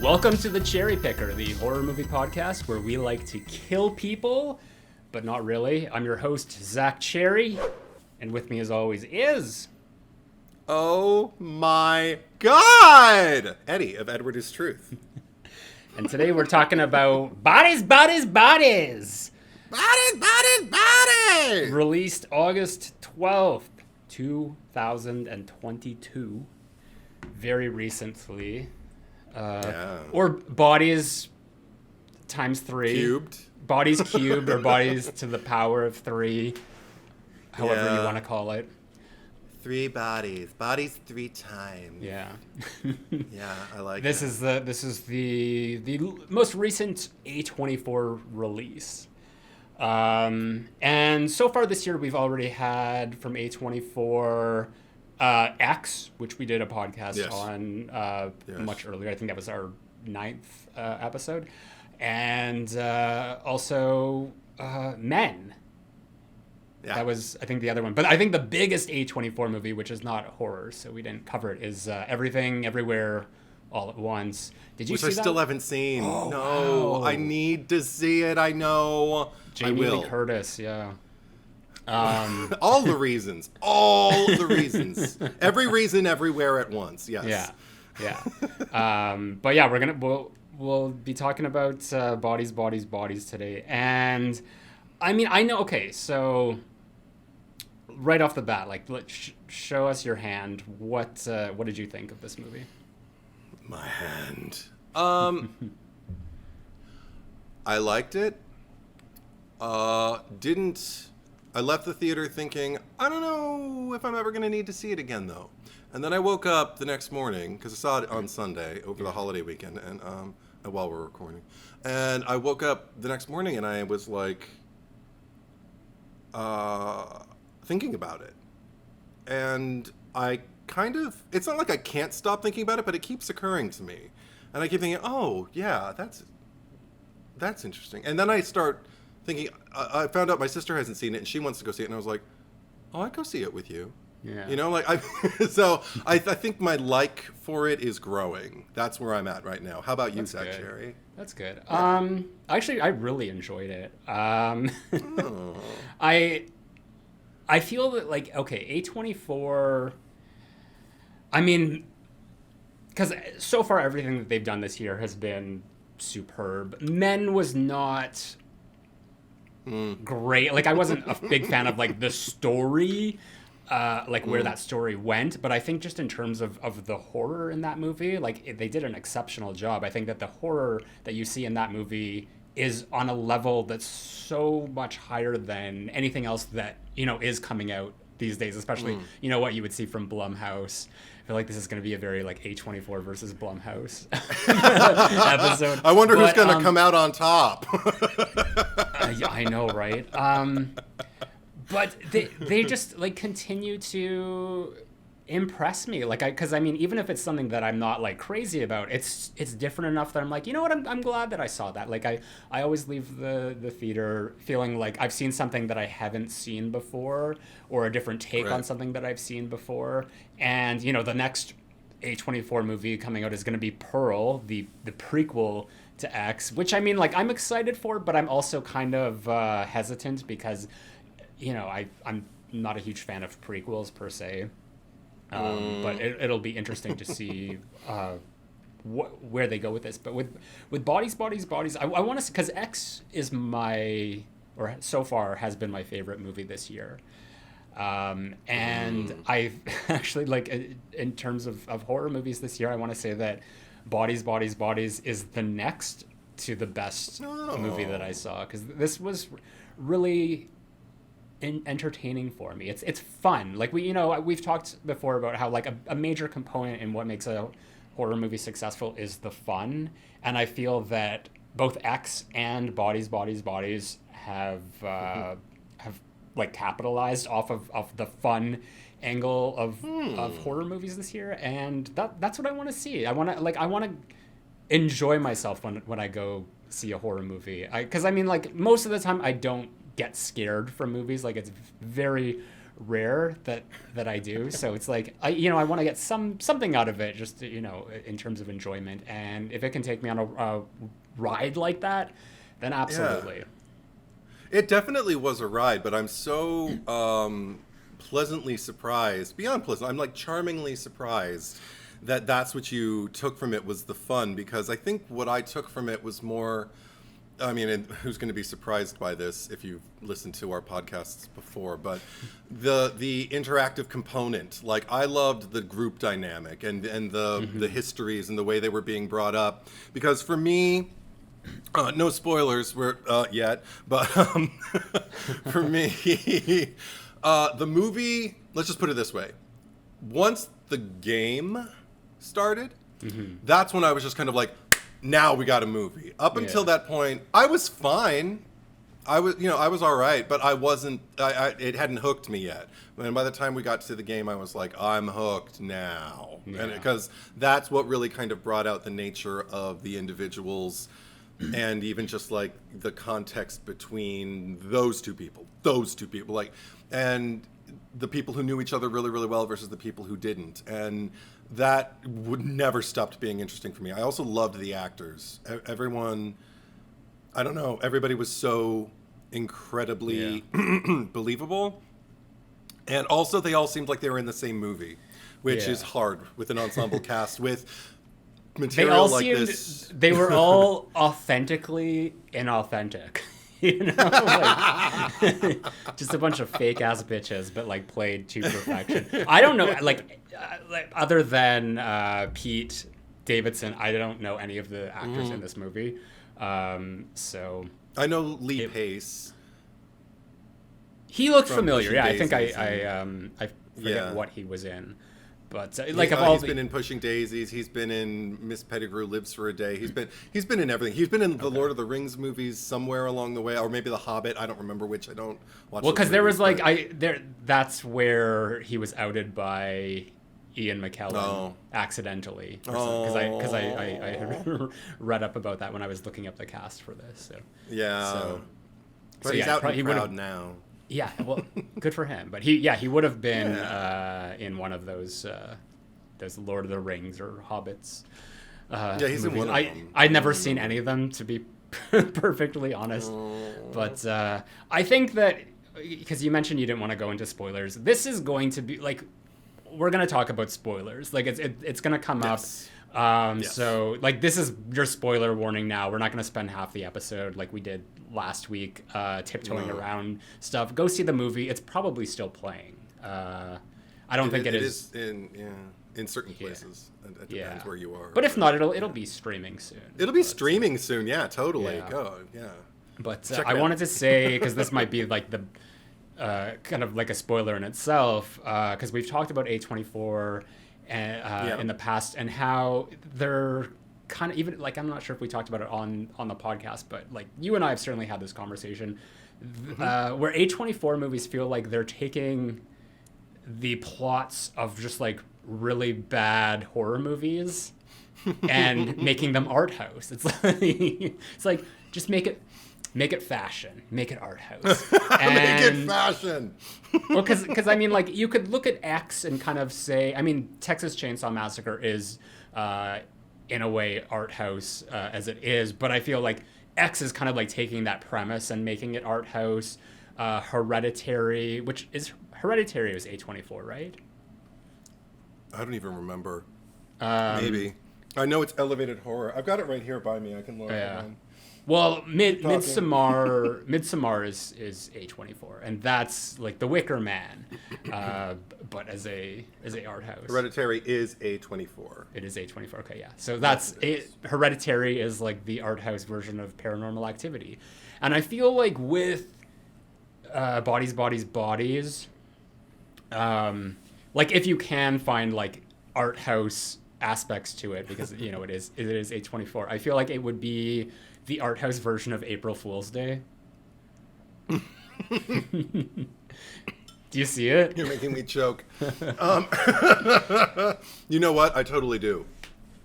Welcome to the Cherry Picker, the horror movie podcast where we like to kill people, but not really. I'm your host, Zack Cherry, and with me as always is... Oh my God! Eddie of Edward is Truth. And today we're talking about Bodies, Bodies, Bodies! Bodies, bodies, bodies! Released August 12th, 2022. Very recently. Or Bodies times 3. Cubed. Bodies cubed or Bodies to the power of 3. However you want to call it. 3 bodies. Bodies 3 times. Yeah. Yeah, I like This is the most recent A24 release. And so far this year we've already had from A24 X, which we did a podcast on much earlier. I think that was our 9th episode. And also Men. Yeah. That was, I think, the other one. But I think the biggest A24 movie, which is not horror, so we didn't cover it, is Everything, Everywhere, All at Once. Did you see that? Which I still haven't seen. Oh, no, wow. I need to see it. I know. Jamie I will. Lee Curtis, yeah. All the reasons. All the reasons. Every reason, everywhere at once. Yes. Yeah. But yeah, we'll be talking about Bodies, Bodies, Bodies today. And I mean, I know. Okay, so right off the bat, like, show us your hand. What did you think of this movie? My hand. I liked it. I left the theater thinking, I don't know if I'm ever going to need to see it again, though. And then I woke up the next morning, because I saw it on Sunday over the holiday weekend, and while we're recording. And I woke up the next morning, and I was like, thinking about it. And I it's not like I can't stop thinking about it, but it keeps occurring to me. And I keep thinking, oh, yeah, that's interesting. And then I start thinking, I found out my sister hasn't seen it, and she wants to go see it, and I was like, oh, I'd go see it with you. Yeah. You know, like, so I think my like for it is growing. That's where I'm at right now. How about you, Zack Cherry? That's good. Actually, I really enjoyed it. I feel that, like, okay, A24, I mean, because so far everything that they've done this year has been superb. Men was not great. Like, I wasn't a big fan of, like, the story, where that story went, but I think just in terms of the horror in that movie, like, they did an exceptional job. I think that the horror that you see in that movie is on a level that's so much higher than anything else that, you know, is coming out these days, especially, you know, what you would see from Blumhouse. I feel like this is going to be a very, like, A24 versus Blumhouse episode. I wonder who's going to come out on top. I know, right? But they just, like, continue to impress me. Like, because I mean, even if it's something that I'm not, like, crazy about, it's different enough that I'm like, you know what, I'm glad that I saw that. Like, I always leave the theater feeling like I've seen something that I haven't seen before, or a different take on something that I've seen before. And, you know, the next A24 movie coming out is going to be Pearl, the prequel to X, which, I mean, like, I'm excited for, but I'm also kind of hesitant because, you know, I'm not a huge fan of prequels per se. But it'll be interesting to see where they go with this. But with Bodies, Bodies, Bodies, I want to, because X is or so far has been my favorite movie this year. And I've actually, like, in terms of horror movies this year, I want to say that Bodies, Bodies, Bodies is the next to the best movie that I saw, because this was really entertaining for me. It's fun. Like, we've talked before about how, like, a major component in what makes a horror movie successful is the fun, and I feel that both X and Bodies, Bodies, Bodies have like capitalized off of the fun angle of horror movies this year, and that's what I want to see. I want to enjoy myself when I go see a horror movie. Because I mean, like, most of the time I don't get scared from movies. Like, it's very rare that I do. So it's like, I want to get something out of it, just to, in terms of enjoyment. And if it can take me on a ride like that, then absolutely. Yeah. It definitely was a ride, but I'm so pleasantly surprised, beyond pleasant, I'm like charmingly surprised that that's what you took from it was the fun, because I think what I took from it was more, I mean, and who's going to be surprised by this if you've listened to our podcasts before, but the interactive component. Like, I loved the group dynamic and the histories and the way they were being brought up, because for me, no spoilers yet, but for me, the movie, let's just put it this way. Once the game started, that's when I was just kind of like, now we got a movie. Up until that point, I was fine. I was all right, but I wasn't, it hadn't hooked me yet. And by the time we got to the game, I was like, I'm hooked now. Yeah. And because that's what really kind of brought out the nature of the individuals and even just like the context between those two people, like, and the people who knew each other really, really well versus the people who didn't. And that would never stopped being interesting for me. I also loved the actors. Everyone, I don't know, everybody was so incredibly believable. And also they all seemed like they were in the same movie, which is hard with an ensemble cast with material like this. They were all authentically inauthentic. Like, just a bunch of fake ass bitches, but like played to perfection. I don't know, like other than Pete Davidson, I don't know any of the actors in this movie. So I know Lee Pace. He looked familiar. Yeah, I think I forget what he was in. But he's been in Pushing Daisies. He's been in Miss Pettigrew Lives for a Day. He's been in everything. He's been in the Lord of the Rings movies somewhere along the way, or maybe The Hobbit. I don't remember which. I don't watch. Well, because there was that's where he was outed by Ian McKellen accidentally. Because I had read up about that when I was looking up the cast for this. So but he's out in the crowd now. Yeah, well, good for him. But he would have been in one of those Lord of the Rings or Hobbits. He's in one of them. I'd never seen any of them, to be perfectly honest. But I think that, because you mentioned you didn't want to go into spoilers, this is going to be, like, we're going to talk about spoilers. Like, it's going to come up. So, like, this is your spoiler warning now. We're not going to spend half the episode like we did last week tiptoeing around stuff. Go see the movie. It's probably still playing. I don't think it is in certain places. It depends where you are. But if not, it'll be streaming soon. It'll be streaming soon. Yeah, totally. Yeah. But I wanted to say, because this might be like the kind of like a spoiler in itself, because we've talked about A24 in the past, and how they're kind of, even like, I'm not sure if we talked about it on the podcast, but like you and I have certainly had this conversation where A24 movies feel like they're taking the plots of just like really bad horror movies and making them art house. It's like just make it fashion, make it art house. Make it fashion. Well, because I mean, like, you could look at X and kind of say, I mean, Texas Chainsaw Massacre is in a way art house as it is, but I feel like X is kind of like taking that premise and making it art house. Hereditary was A24, right? I don't even remember. Maybe. I know it's elevated horror. I've got it right here by me. I can look. Yeah. Well, Midsommar is A24, and that's like The Wicker Man, but as a art house. Hereditary is A24. It is A24. Okay, yeah. So that's Hereditary is like the art house version of Paranormal Activity, and I feel like with Bodies, like, if you can find like art house aspects to it, because it is A24. I feel like it would be the art house version of April Fool's Day. Do you see it? You're making me choke. You know what? I totally do.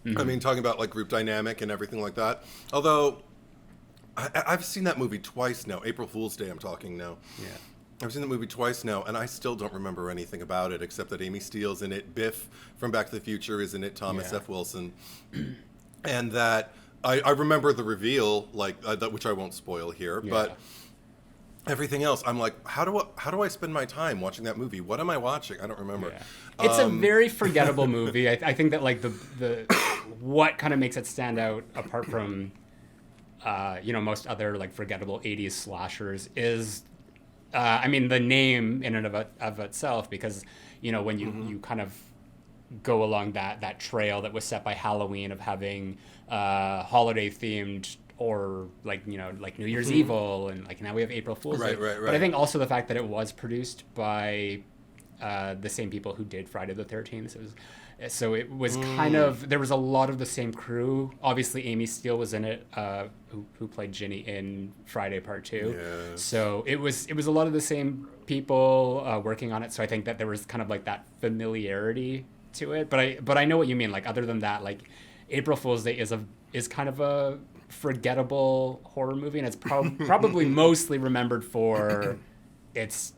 Mm-hmm. I mean, talking about like group dynamic and everything like that. Although I've seen that movie twice now. April Fool's Day, I'm talking now. Yeah. I've seen the movie twice now, and I still don't remember anything about it except that Amy Steele's in it, Biff from Back to the Future is in it, Thomas F. Wilson, and that I remember the reveal, which I won't spoil here, but everything else, I'm like, how do I spend my time watching that movie? What am I watching? I don't remember. Yeah. It's a very forgettable movie. I think that like the what kind of makes it stand out apart from most other like forgettable 80s slashers is the name in and of itself, because when you kind of go along that trail that was set by Halloween of having holiday themed, or like New Year's Evil, and like now we have April Fool's Day. Right. But I think also the fact that it was produced by the same people who did Friday the 13th. So it was kind of, there was a lot of the same crew. Obviously, Amy Steele was in it, who played Ginny in Friday Part 2. Yes. So it was a lot of the same people working on it. So I think that there was kind of like that familiarity to it. But I know what you mean. Like other than that, like April Fool's Day is kind of a forgettable horror movie, and it's probably mostly remembered for its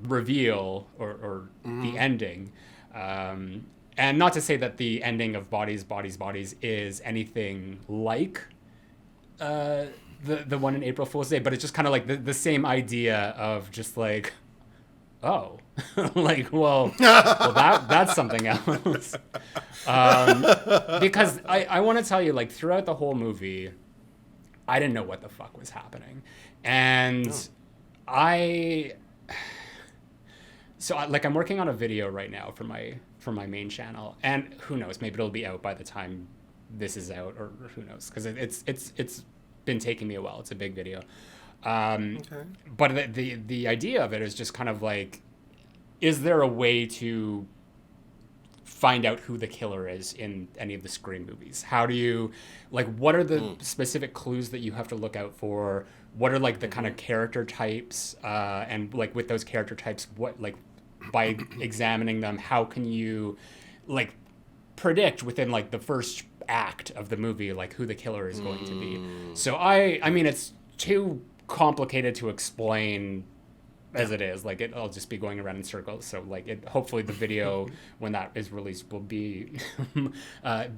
reveal or the ending. And not to say that the ending of Bodies is anything like the one in April Fool's Day, but it's just kind of like the same idea of just like, oh, like, well that's something else. Because I want to tell you, like, throughout the whole movie, I didn't know what the fuck was happening. And I'm working on a video right now for my main channel, and who knows, maybe it'll be out by the time this is out, or who knows, because it's been taking me a while. It's a big video. But the idea of it is just kind of like, is there a way to find out who the killer is in any of the Scream movies? How do you, like, what are the specific clues that you have to look out for? What are like the kind of character types, and like with those character types, what, like, by examining them, how can you like predict within like the first act of the movie like who the killer is going to be? So I mean it's too complicated to explain as it is. Like I'll just be going around in circles. So like hopefully the video when that is released will be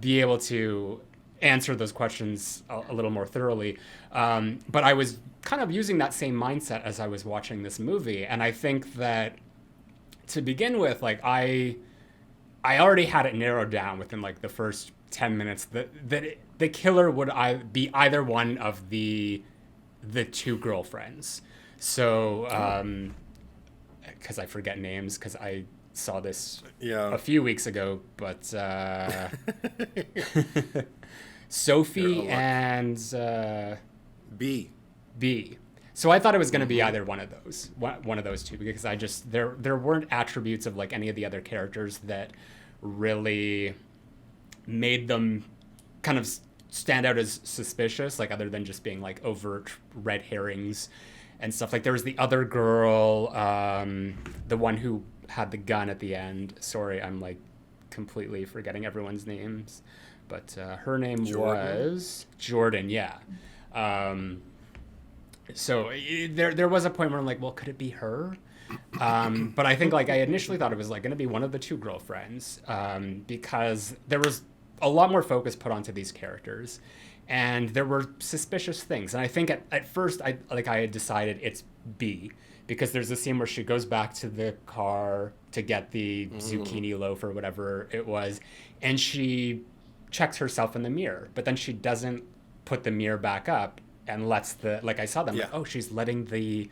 able to answer those questions a little more thoroughly. But I was kind of using that same mindset as I was watching this movie, and I think that to begin with, like I already had it narrowed down within like the first 10 minutes that the killer would be either one of the two girlfriends. So, because I forget names because I saw this a few weeks ago, but Sophie and B. So I thought it was going to be either one of those two, because I just there weren't attributes of like any of the other characters that really made them kind of stand out as suspicious, like other than just being like overt red herrings and stuff. Like there was the other girl, the one who had the gun at the end. Sorry, I'm like completely forgetting everyone's names, but her name was Jordan. Yeah. So there was a point where I'm like, well, could it be her? But I think like I initially thought it was like going to be one of the two girlfriends, because there was a lot more focus put onto these characters, and there were suspicious things. And I think at first I had decided it's B, because there's a scene where she goes back to the car to get the zucchini loaf or whatever it was, and she checks herself in the mirror, but then she doesn't put the mirror back up and lets I saw them like, oh, she's letting the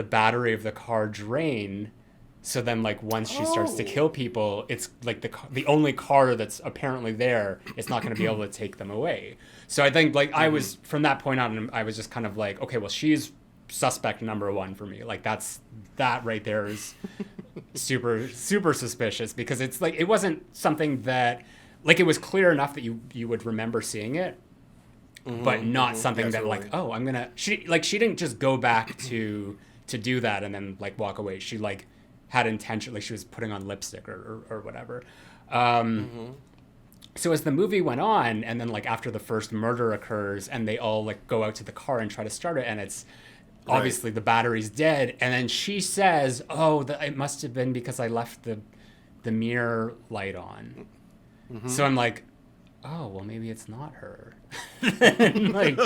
battery of the car drain. So then like once she starts to kill people, it's like the only car that's apparently there is not going to be able to take them away. So I think like I was, from that point on, I was just kind of like, okay, well, she's suspect number one for me. Like that right there is super, super suspicious, because it's like, it wasn't something that, like, it was clear enough that you would remember seeing it, but not something that like, oh, she didn't just go back to do that and then like walk away. She like had intention, like she was putting on lipstick or whatever. So as the movie went on, and then like after the first murder occurs and they all like go out to the car and try to start it, and obviously the battery's dead, and then she says, "Oh, it must have been because I left the mirror light on." Mm-hmm. So I'm like, "Oh, well, maybe it's not her." Like,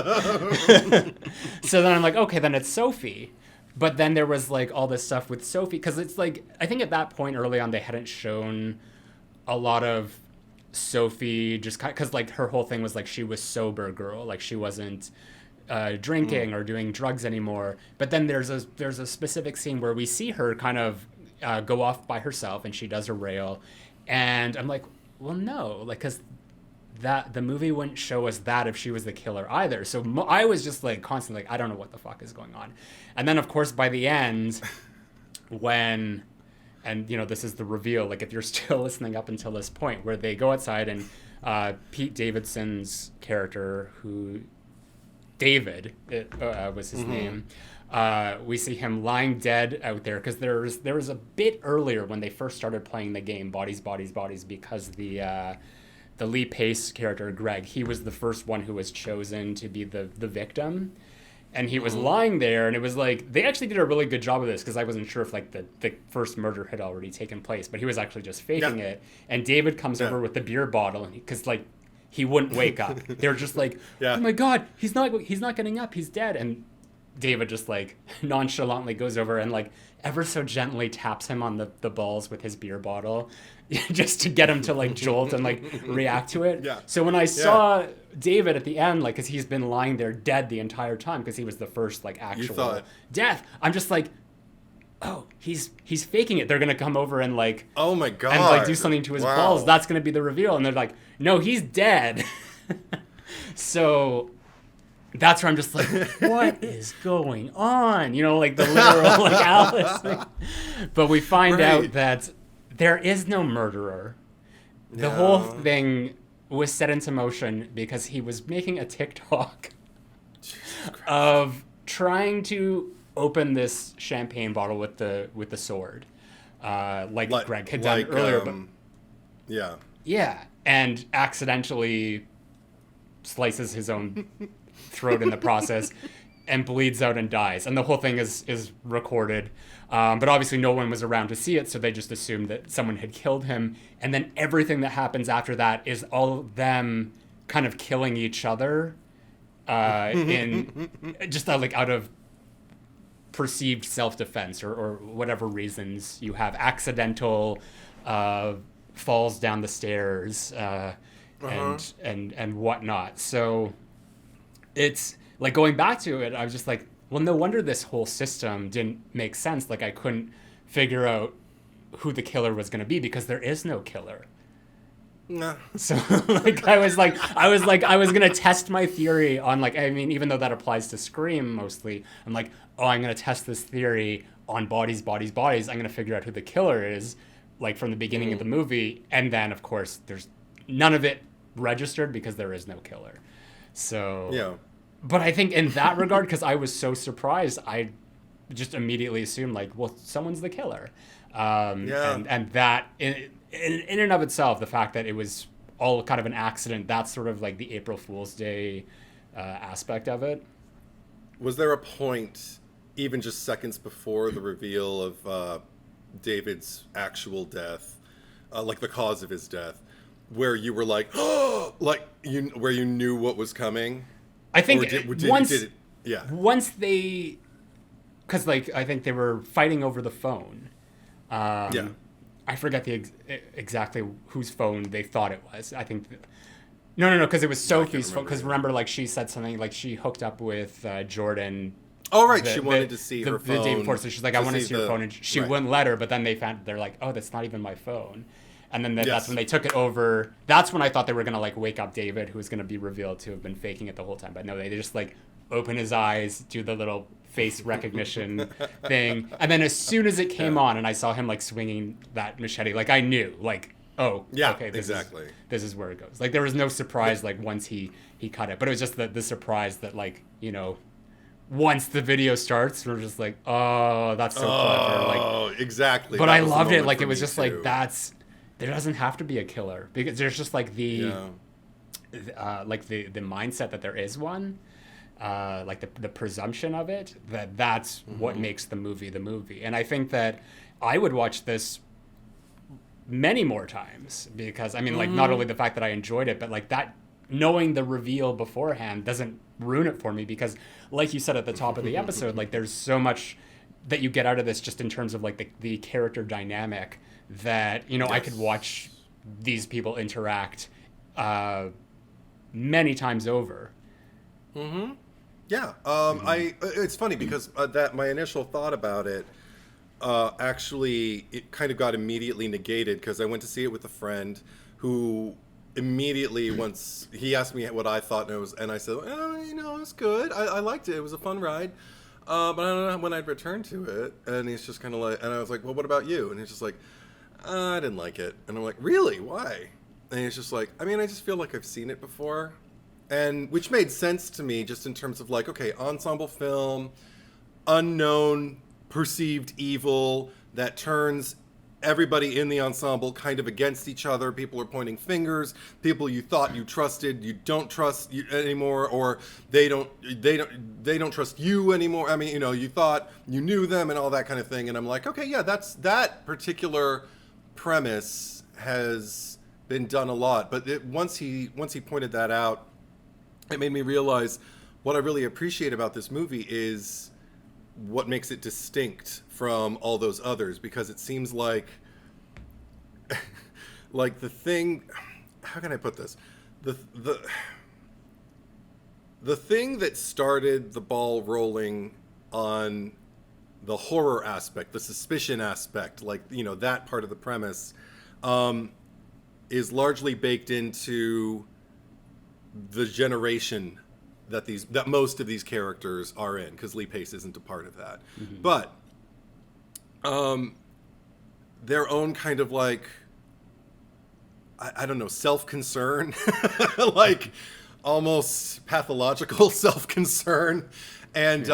so then I'm like, "Okay, then it's Sophie." But then there was like all this stuff with Sophie, because it's like, I think at that point early on they hadn't shown a lot of Sophie, just because like her whole thing was like she was sober girl, like she wasn't drinking or doing drugs anymore. But then there's a specific scene where we see her kind of go off by herself, and she does a rail, and I'm like, well, no, like, because that the movie wouldn't show us that if she was the killer either. So I was just like constantly like, I don't know what the fuck is going on. And then of course by the end, when, and you know, this is the reveal, like if you're still listening up until this point, where they go outside and Pete Davidson's character, who David was his name, we see him lying dead out there, because there was a bit earlier when they first started playing the game Bodies, Bodies, Bodies, because the Lee Pace character, Greg, he was the first one who was chosen to be the victim. And he was lying there, and it was like, they actually did a really good job of this, because I wasn't sure if like the first murder had already taken place, but he was actually just faking it. And David comes over with the beer bottle, and because like he wouldn't wake up. They're just like, oh my God, he's not getting up, he's dead. And David just like nonchalantly goes over and like ever so gently taps him on the balls with his beer bottle, just to get him to like jolt and like react to it. Yeah. So when I saw David at the end, like, because he's been lying there dead the entire time, because he was the first like actual death, I'm just like, oh, he's faking it. They're gonna come over and like, oh my God, and like do something to his balls. That's gonna be the reveal. And they're like, no, he's dead. So that's where I'm just like, what is going on? You know, like the literal like Alice thing. But we find out that there is no murderer. The whole thing was set into motion because he was making a TikTok of trying to open this champagne bottle with the sword, like Greg had done earlier. But yeah, and accidentally slices his own throat in the process and bleeds out and dies. And the whole thing is recorded. But obviously no one was around to see it, so they just assumed that someone had killed him. And then everything that happens after that is all of them kind of killing each other in just like out of perceived self-defense or whatever reasons you have. Accidental falls down the stairs and whatnot. So it's like, going back to it, I was just like, well, no wonder this whole system didn't make sense. Like, I couldn't figure out who the killer was going to be, because there is no killer. No. So like I was going to test my theory on, like, I mean, even though that applies to Scream mostly, I'm like, oh, I'm going to test this theory on Bodies, Bodies, Bodies. I'm going to figure out who the killer is, like, from the beginning of the movie. And then, of course, there's none of it registered because there is no killer. So, yeah. But I think in that regard, because I was so surprised, I just immediately assumed, like, well, someone's the killer. And that, in and of itself, the fact that it was all kind of an accident, that's sort of like the April Fool's Day aspect of it. Was there a point, even just seconds before the reveal of David's actual death, like the cause of his death, where you were like, oh, like, where you knew what was coming? I think once they, because like I think they were fighting over the phone. I forget exactly whose phone they thought it was. I think no, because it was Sophie's phone. Because remember, like, she said something like she hooked up with Jordan. Oh right, she wanted to see her phone the day before. So she's like, I want to see your phone, and she wouldn't let her. But then they're like, oh, that's not even my phone. And then that's when they took it over. That's when I thought they were going to, like, wake up David, who was going to be revealed to have been faking it the whole time. But no, they just, like, open his eyes, do the little face recognition thing. And then as soon as it came on and I saw him, like, swinging that machete, like, I knew, like, oh, okay, this is where it goes. Like, there was no surprise, like, once he cut it. But it was just the surprise that, like, you know, once the video starts, we're just like, oh, that's so clever. Like, oh, exactly. But I loved it. Like, it was just like, there doesn't have to be a killer, because there's just like the mindset that there is one. like the presumption of it, that's what makes the movie. And I think that I would watch this many more times because I mean, like, not only the fact that I enjoyed it, but like that knowing the reveal beforehand doesn't ruin it for me because, like you said at the top of the episode, like there's so much that you get out of this just in terms of like the character dynamic that, you know, I could watch these people interact many times over. Yeah. It's funny because that my initial thought about it actually it kind of got immediately negated because I went to see it with a friend who immediately once he asked me what I thought and I said, you know, it's good. I liked it. It was a fun ride. But I don't know when I'd return to it. And he's just kind of like, and I was like, well, what about you? And he's just like, I didn't like it. And I'm like, really? Why? And he's just like, I mean, I just feel like I've seen it before. And which made sense to me just in terms of like, okay, ensemble film, unknown, perceived evil that turns everybody in the ensemble kind of against each other. People are pointing fingers. People you thought you trusted, you don't trust anymore, or they don't trust you anymore. I mean, you know, you thought you knew them and all that kind of thing. And I'm like, okay, yeah, that particular premise has been done a lot. But once he pointed that out, it made me realize what I really appreciate about this movie is what makes it distinct from all those others, because it seems like the thing, how can I put this? The thing that started the ball rolling on the horror aspect, the suspicion aspect, like, you know, that part of the premise, is largely baked into the generation that most of these characters are in, because Lee Pace isn't a part of that. But their own kind of like, I don't know, self-concern, like almost pathological self-concern, and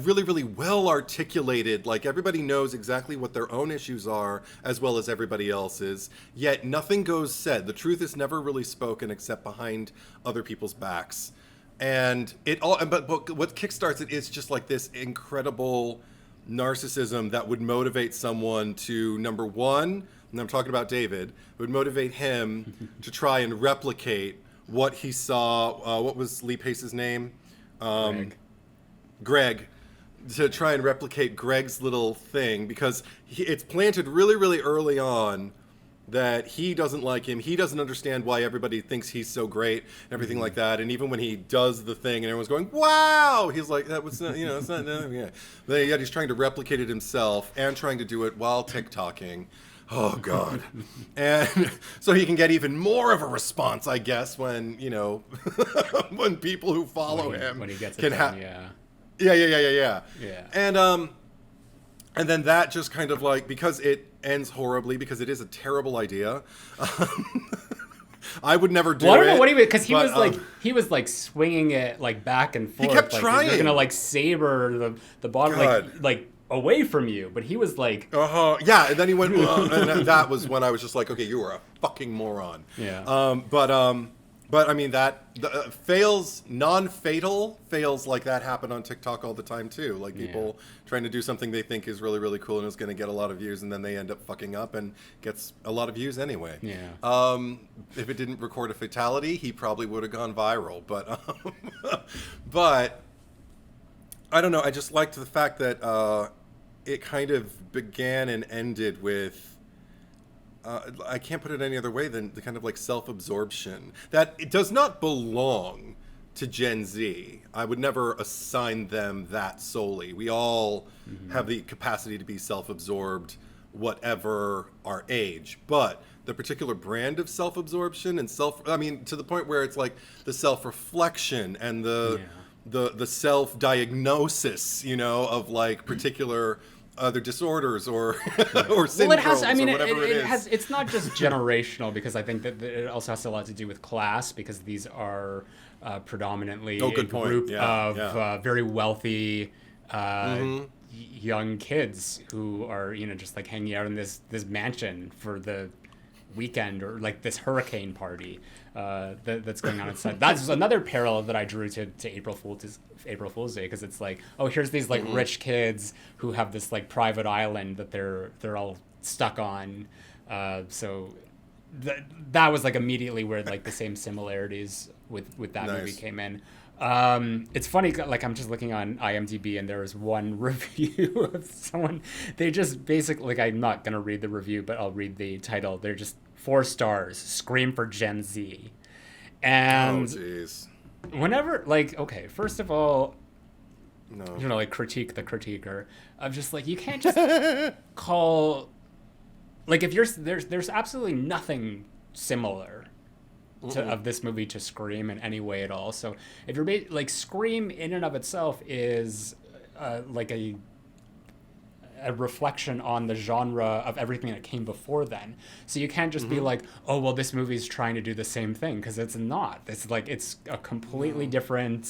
really, really well articulated. Like everybody knows exactly what their own issues are, as well as everybody else's. Yet nothing goes said. The truth is never really spoken except behind other people's backs. And it all. But what kickstarts it is just like this incredible narcissism that would motivate someone to, number one, and I'm talking about David, would motivate him to try and replicate what he saw. What was Lee Pace's name? Greg, to try and replicate Greg's little thing, because it's planted really, really early on that he doesn't like him. He doesn't understand why everybody thinks he's so great and everything like that. And even when he does the thing and everyone's going, wow, he's like, that was not, you know, it's not, yeah. But yet he's trying to replicate it himself and trying to do it while TikToking. Oh, God. And so he can get even more of a response, I guess, when, you know, when people who follow him when he gets can have. Yeah. And then that just kind of like, because it ends horribly, because it is a terrible idea. I would never do it. I don't know what he was, because he was like swinging it like back and forth. He kept like, trying. You're gonna like saber the bottom like away from you, but he was like, yeah. And then he went, and that was when I was just like, okay, you are a fucking moron. Yeah. But I mean that non-fatal fails like that happen on TikTok all the time too. Like people trying to do something they think is really, really cool and is going to get a lot of views, and then they end up fucking up and gets a lot of views anyway. Yeah. If it didn't record a fatality, he probably would have gone viral. But I don't know. I just liked the fact that it kind of began and ended with. I can't put it any other way than the kind of like self-absorption that it does not belong to Gen Z. I would never assign them that solely. We all have the capacity to be self-absorbed, whatever our age. But the particular brand of self-absorption and to the point where it's like the self-reflection and the self-diagnosis, you know, of like particular other disorders or syndromes, well, it has. I mean, or whatever it has. It's not just generational, because I think that it also has a lot to do with class, because these are predominantly a group of very wealthy young kids who are, you know, just like hanging out in this mansion for the weekend or like this hurricane party that's going on inside. That's another parallel that I drew to April Fool's Day, because it's like, oh, here's these like rich kids who have this like private island that they're all stuck on. So that was like immediately where like the same similarities with that movie came in. It's funny, like I'm just looking on IMDb and there was one review of someone, they just basically, like, I'm not gonna read the review, but I'll read the title. They're just 4 stars, Scream for Gen Z. And whenever, like, okay, first of all, you know, like, critique the critiquer of just like, you can't just call, like, if there's absolutely nothing similar of this movie to Scream in any way at all. So if you're like, Scream in and of itself is like a reflection on the genre of everything that came before then. So you can't just be like, oh, well, this movie's trying to do the same thing, because it's not. It's like, it's a completely different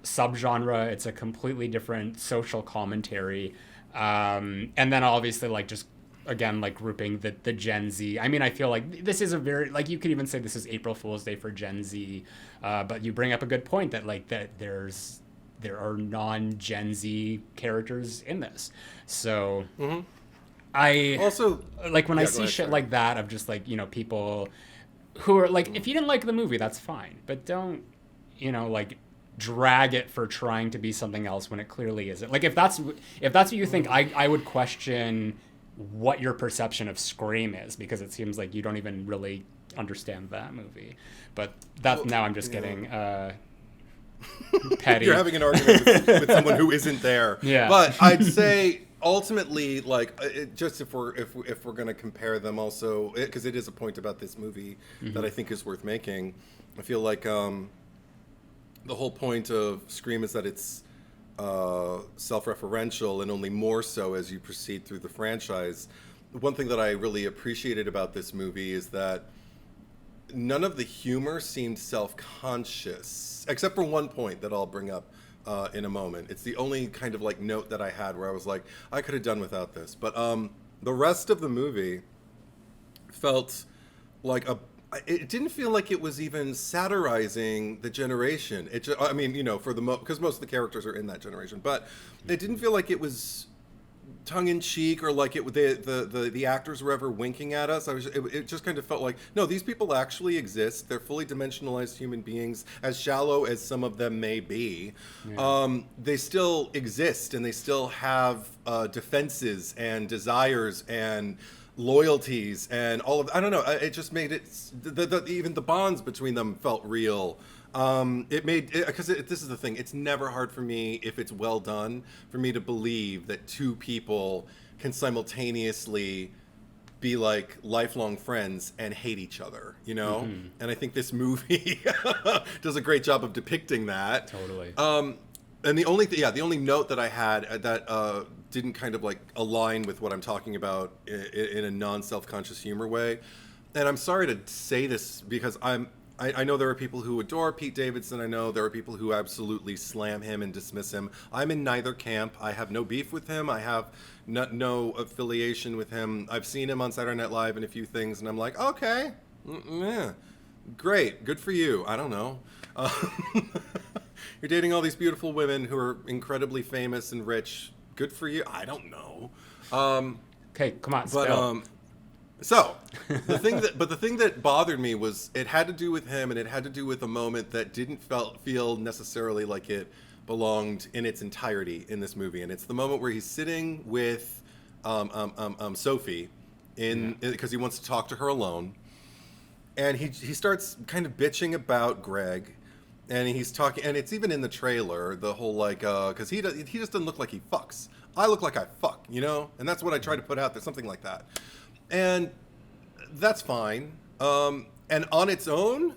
subgenre. It's a completely different social commentary. And then obviously, like, just again, like, grouping the Gen Z. I mean, I feel like this is a very, like, you could even say this is April Fool's Day for Gen Z. But you bring up a good point that, like, that there are non-Gen Z characters in this. So I also, like, when I see shit like that of just, like, you know, people who are like, if you didn't like the movie, that's fine, but don't, you know, like, drag it for trying to be something else when it clearly isn't. Like, if that's what you think, I would question what your perception of Scream is, because it seems like you don't even really understand that movie. But now I'm just getting petty. You're having an argument with someone who isn't there. Yeah. But I'd say ultimately, like, just if we're going to compare them, also, because it is a point about this movie that I think is worth making. I feel like the whole point of Scream is that it's self-referential, and only more so as you proceed through the franchise. One thing that I really appreciated about this movie is that none of the humor seemed self-conscious, except for one point that I'll bring up in a moment. It's the only kind of like note that I had where I was like, I could have done without this. But the rest of the movie felt like it didn't feel like it was even satirizing the generation. I mean, you know, because most of the characters are in that generation, but it didn't feel like it was tongue-in-cheek, or like the actors were ever winking at us. It just kind of felt like, no, these people actually exist. They're fully dimensionalized human beings, as shallow as some of them may be. Yeah. They still exist, and they still have defenses and desires and loyalties and all of, I don't know, it just made it, even the bonds between them felt real. It made, because this is the thing, it's never hard for me, if it's well done, for me to believe that two people can simultaneously be like lifelong friends and hate each other, you know? And I think this movie does a great job of depicting that. Totally. And the only note that I had that didn't kind of like align with what I'm talking about in a non-self-conscious humor way, and I'm sorry to say this because I know there are people who adore Pete Davidson. I know there are people who absolutely slam him and dismiss him. I'm in neither camp. I have no beef with him. I have no affiliation with him. I've seen him on Saturday Night Live in a few things, and I'm like, okay, yeah, great, good for you. I don't know. You're dating all these beautiful women who are incredibly famous and rich. Good for you. I don't know. Okay, come on. But so the thing that bothered me was it had to do with him, and it had to do with a moment that didn't feel necessarily like it belonged in its entirety in this movie, and it's the moment where he's sitting with Sophie because he wants to talk to her alone, and he starts kind of bitching about Greg. And he's talking, and it's even in the trailer, the whole like, because he just doesn't look like he fucks. I look like I fuck, you know? And that's what I try to put out there, something like that. And that's fine. And on its own,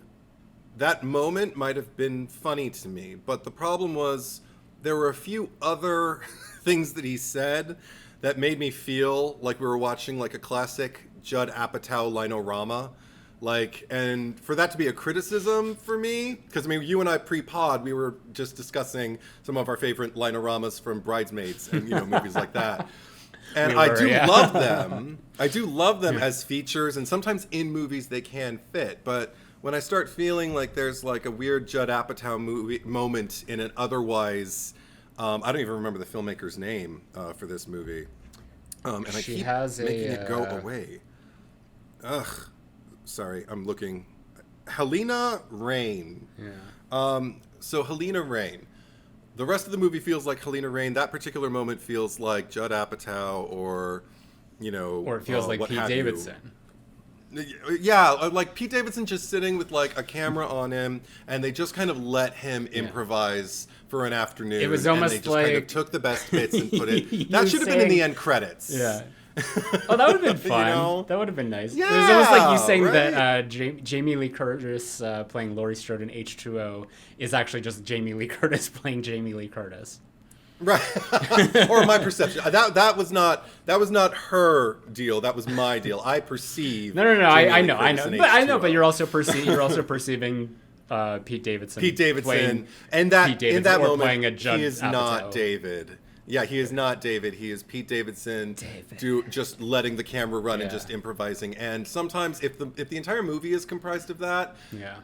that moment might have been funny to me. But the problem was, there were a few other things that he said that made me feel like we were watching like a classic Judd Apatow linorama. Like, and for that to be a criticism for me, because I mean, you and I pre-pod, we were just discussing some of our favorite linораmas from Bridesmaids and, you know, movies like that. And I do love them. I do love them as features, and sometimes in movies they can fit. But when I start feeling like there's like a weird Judd Apatow moment in an otherwise, I don't even remember the filmmaker's name for this movie, and I keep making it go away. Ugh, sorry, I'm looking. Helena Rain. Yeah. So Helena Rain. The rest of the movie feels like Helena Rain. That particular moment feels like Judd Apatow, or it feels like Pete Davidson. Yeah, like Pete Davidson just sitting with like a camera on him, and they just kind of let him improvise for an afternoon. It was almost and they just kind of took the best bits and put it. That should have been in the end credits. Yeah. Oh, that would have been fun. That would have been nice. Yeah, it was almost like you saying that Jamie Lee Curtis playing Laurie Strode in H2O is actually just Jamie Lee Curtis playing Jamie Lee Curtis. Right. Or my perception. That was not her deal. That was my deal. I perceive. No. I know. But you're also perceiving Pete Davidson. In that moment, he is Apatow. not David. Yeah, he is not David. He is Pete Davidson, just letting the camera run and just improvising. And sometimes, if the entire movie is comprised of that,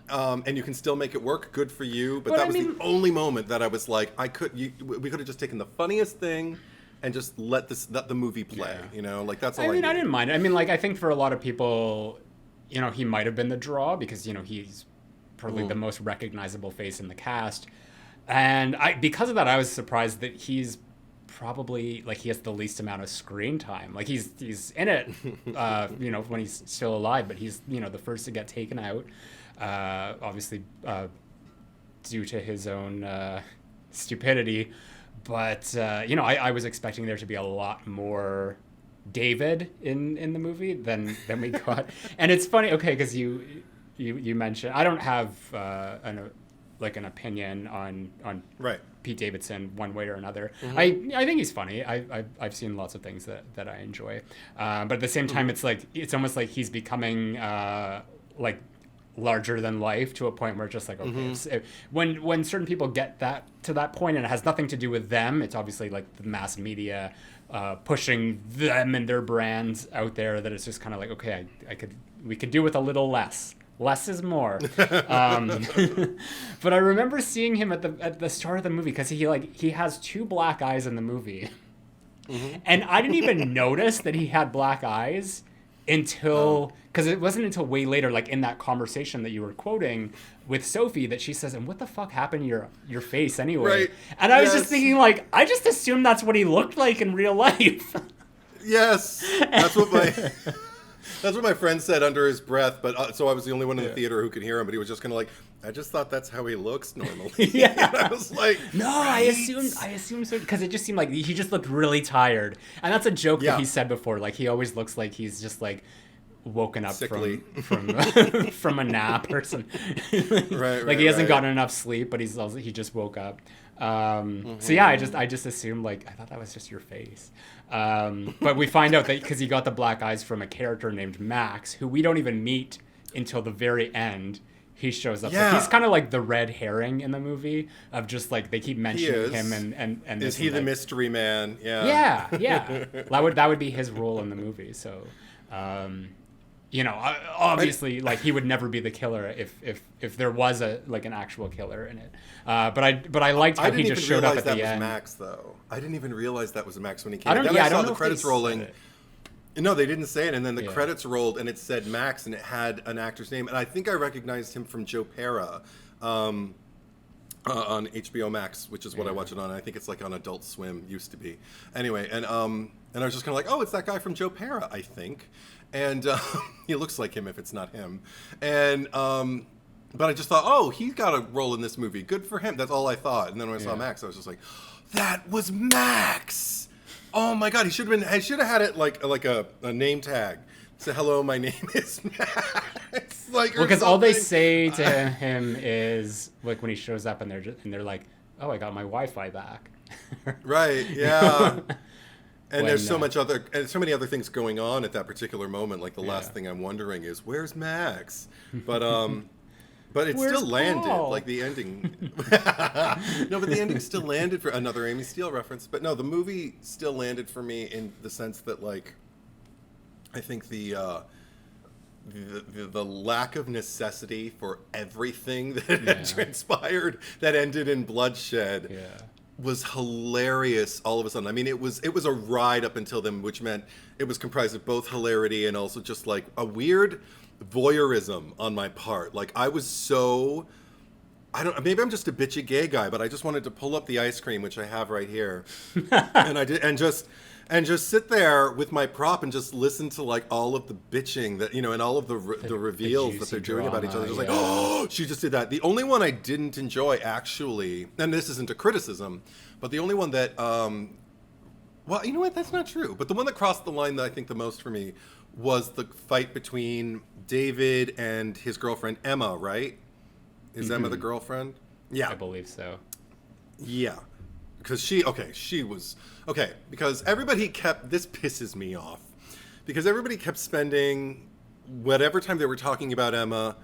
and you can still make it work, good for you. But that was the only moment that I was like, we could have just taken the funniest thing and just let the movie play. Like that's all. I didn't mind it. I mean, like I think for a lot of people, he might have been the draw because he's probably the most recognizable face in the cast, and because of that, I was surprised that he's probably like he has the least amount of screen time. Like he's in it, when he's still alive, but he's the first to get taken out, obviously due to his own stupidity. But I was expecting there to be a lot more David in the movie than we got. And it's funny, okay, because you mentioned I don't have an opinion on right. Pete Davidson one way or another. Mm-hmm. I think he's funny. I've seen lots of things that I enjoy, but at the same time, it's almost like he's becoming like larger than life to a point where it's just like, okay, so when certain people get to that point, and it has nothing to do with them, it's obviously like the mass media pushing them and their brands out there, that it's just kind of like, okay, we could do with a little less. Less is more. But I remember seeing him at the start of the movie because he has two black eyes in the movie. And I didn't even notice that he had black eyes until, because it wasn't until way later, like in that conversation that you were quoting with Sophie, that she says, and what the fuck happened to your face anyway? Right. And I was just thinking, like, I just assumed that's what he looked like in real life. Yes. That's what my friend said under his breath, but so I was the only one in the theater who could hear him, but he was just kind of like, I just thought that's how he looks normally. Yeah. And I was like, no, I assumed so, because it just seemed like he just looked really tired. And that's a joke that he said before. Like, he always looks like he's just like woken up from a nap or something. Like he hasn't gotten enough sleep, but he just woke up. So yeah, I just assumed, like, I thought that was just your face. But we find out that because he got the black eyes from a character named Max, who we don't even meet until the very end. He shows up. Yeah. So he's kind of like the red herring in the movie, of just like they keep mentioning him and is he the mystery man? Yeah. Yeah. That would be his role in the movie. So, obviously, like, he would never be the killer if there was an actual killer in it. But I liked how he just showed up at the end. I didn't even realize that was Max, though. I didn't even realize that was Max when he came. I saw the credits rolling. No, they didn't say it, and then the credits rolled, and it said Max, and it had an actor's name, and I think I recognized him from Joe Pera on HBO Max, which is what I watch it on. I think it's like on Adult Swim, used to be. Anyway, and I was just kind of like, oh, it's that guy from Joe Pera, I think, and he looks like him if it's not him, and but I just thought, oh, he got a role in this movie, good for him. That's all I thought, and then when I saw Max, I was just like, that was Max. Oh my God! I should have had it like a name tag. Say, hello, my name is Max. Because all they say to him is, like, when he shows up and they're like, oh, I got my Wi-Fi back. Right. Yeah. And there's so many other things going on at that particular moment. Like the last thing I'm wondering is, where's Max? But But it Where's still landed, Paul? like the ending. No, but the ending still landed for another Amy Steele reference. But no, the movie still landed for me in the sense that, like, I think the lack of necessity for everything that had transpired that ended in bloodshed was hilarious all of a sudden. I mean, it was a ride up until then, which meant it was comprised of both hilarity and also just like a weird voyeurism on my part. Like, I was so, maybe I'm just a bitchy gay guy, but I just wanted to pull up the ice cream, which I have right here, and I did, and just sit there with my prop and just listen to like all of the bitching that, you know, and all of the reveals that they're doing about each other. Just like, oh, she just did that. The only one I didn't enjoy, actually, and this isn't a criticism, but the only one that, well, you know what? That's not true. But the one that crossed the line that I think the most for me was the fight between David and his girlfriend Emma, right? Is Emma the girlfriend? Yeah. I believe so. Yeah. Because because everybody this pisses me off. Because everybody kept spending whatever time they were talking about Emma,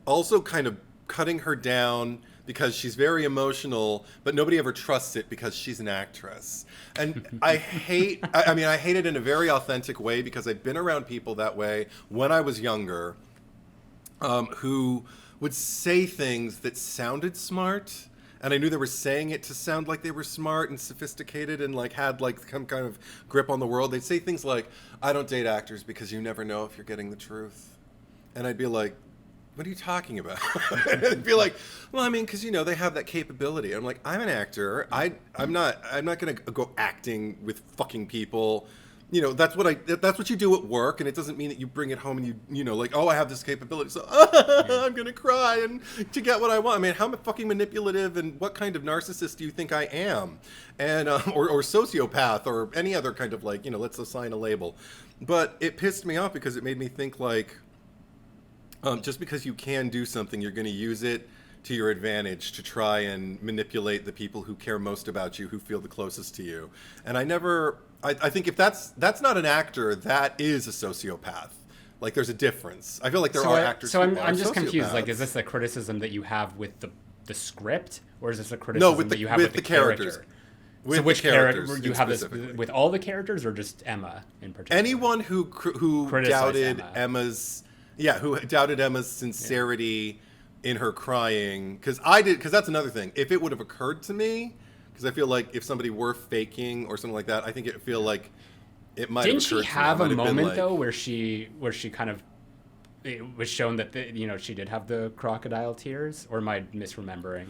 also kind of cutting her down because she's very emotional, but nobody ever trusts it because she's an actress. And I hate it in a very authentic way because I've been around people that way when I was younger, who would say things that sounded smart. And I knew they were saying it to sound like they were smart and sophisticated and like had like some kind of grip on the world. They'd say things like, I don't date actors because you never know if you're getting the truth. And I'd be like, what are you talking about? And they'd be like, well, I mean, because, you know, they have that capability. I'm like, I'm an actor. I'm not going to go acting with fucking people. You know, that's what you do at work, and it doesn't mean that you bring it home and you know, like, oh, I have this capability, so I'm gonna cry and to get what I want. I mean, how fucking manipulative and what kind of narcissist do you think I am, and or sociopath or any other kind of, like, you know, let's assign a label. But it pissed me off because it made me think like, just because you can do something, you're going to use it to your advantage to try and manipulate the people who care most about you, who feel the closest to you. And I think if that's not an actor, that is a sociopath. Like, there's a difference. I feel like there are actors. So I'm just confused. Like, is this a criticism that you have with the script, or is this a criticism that you have with the characters? Character? With so which character you have this specifically with all the characters, or just Emma in particular? Anyone who doubted Emma's sincerity in her crying, because that's another thing. If it would have occurred to me, because I feel like if somebody were faking or something like that, I think it feel like it might have occurred to me. Didn't she have a moment though where she kind of, it was shown that she did have the crocodile tears, or am I misremembering?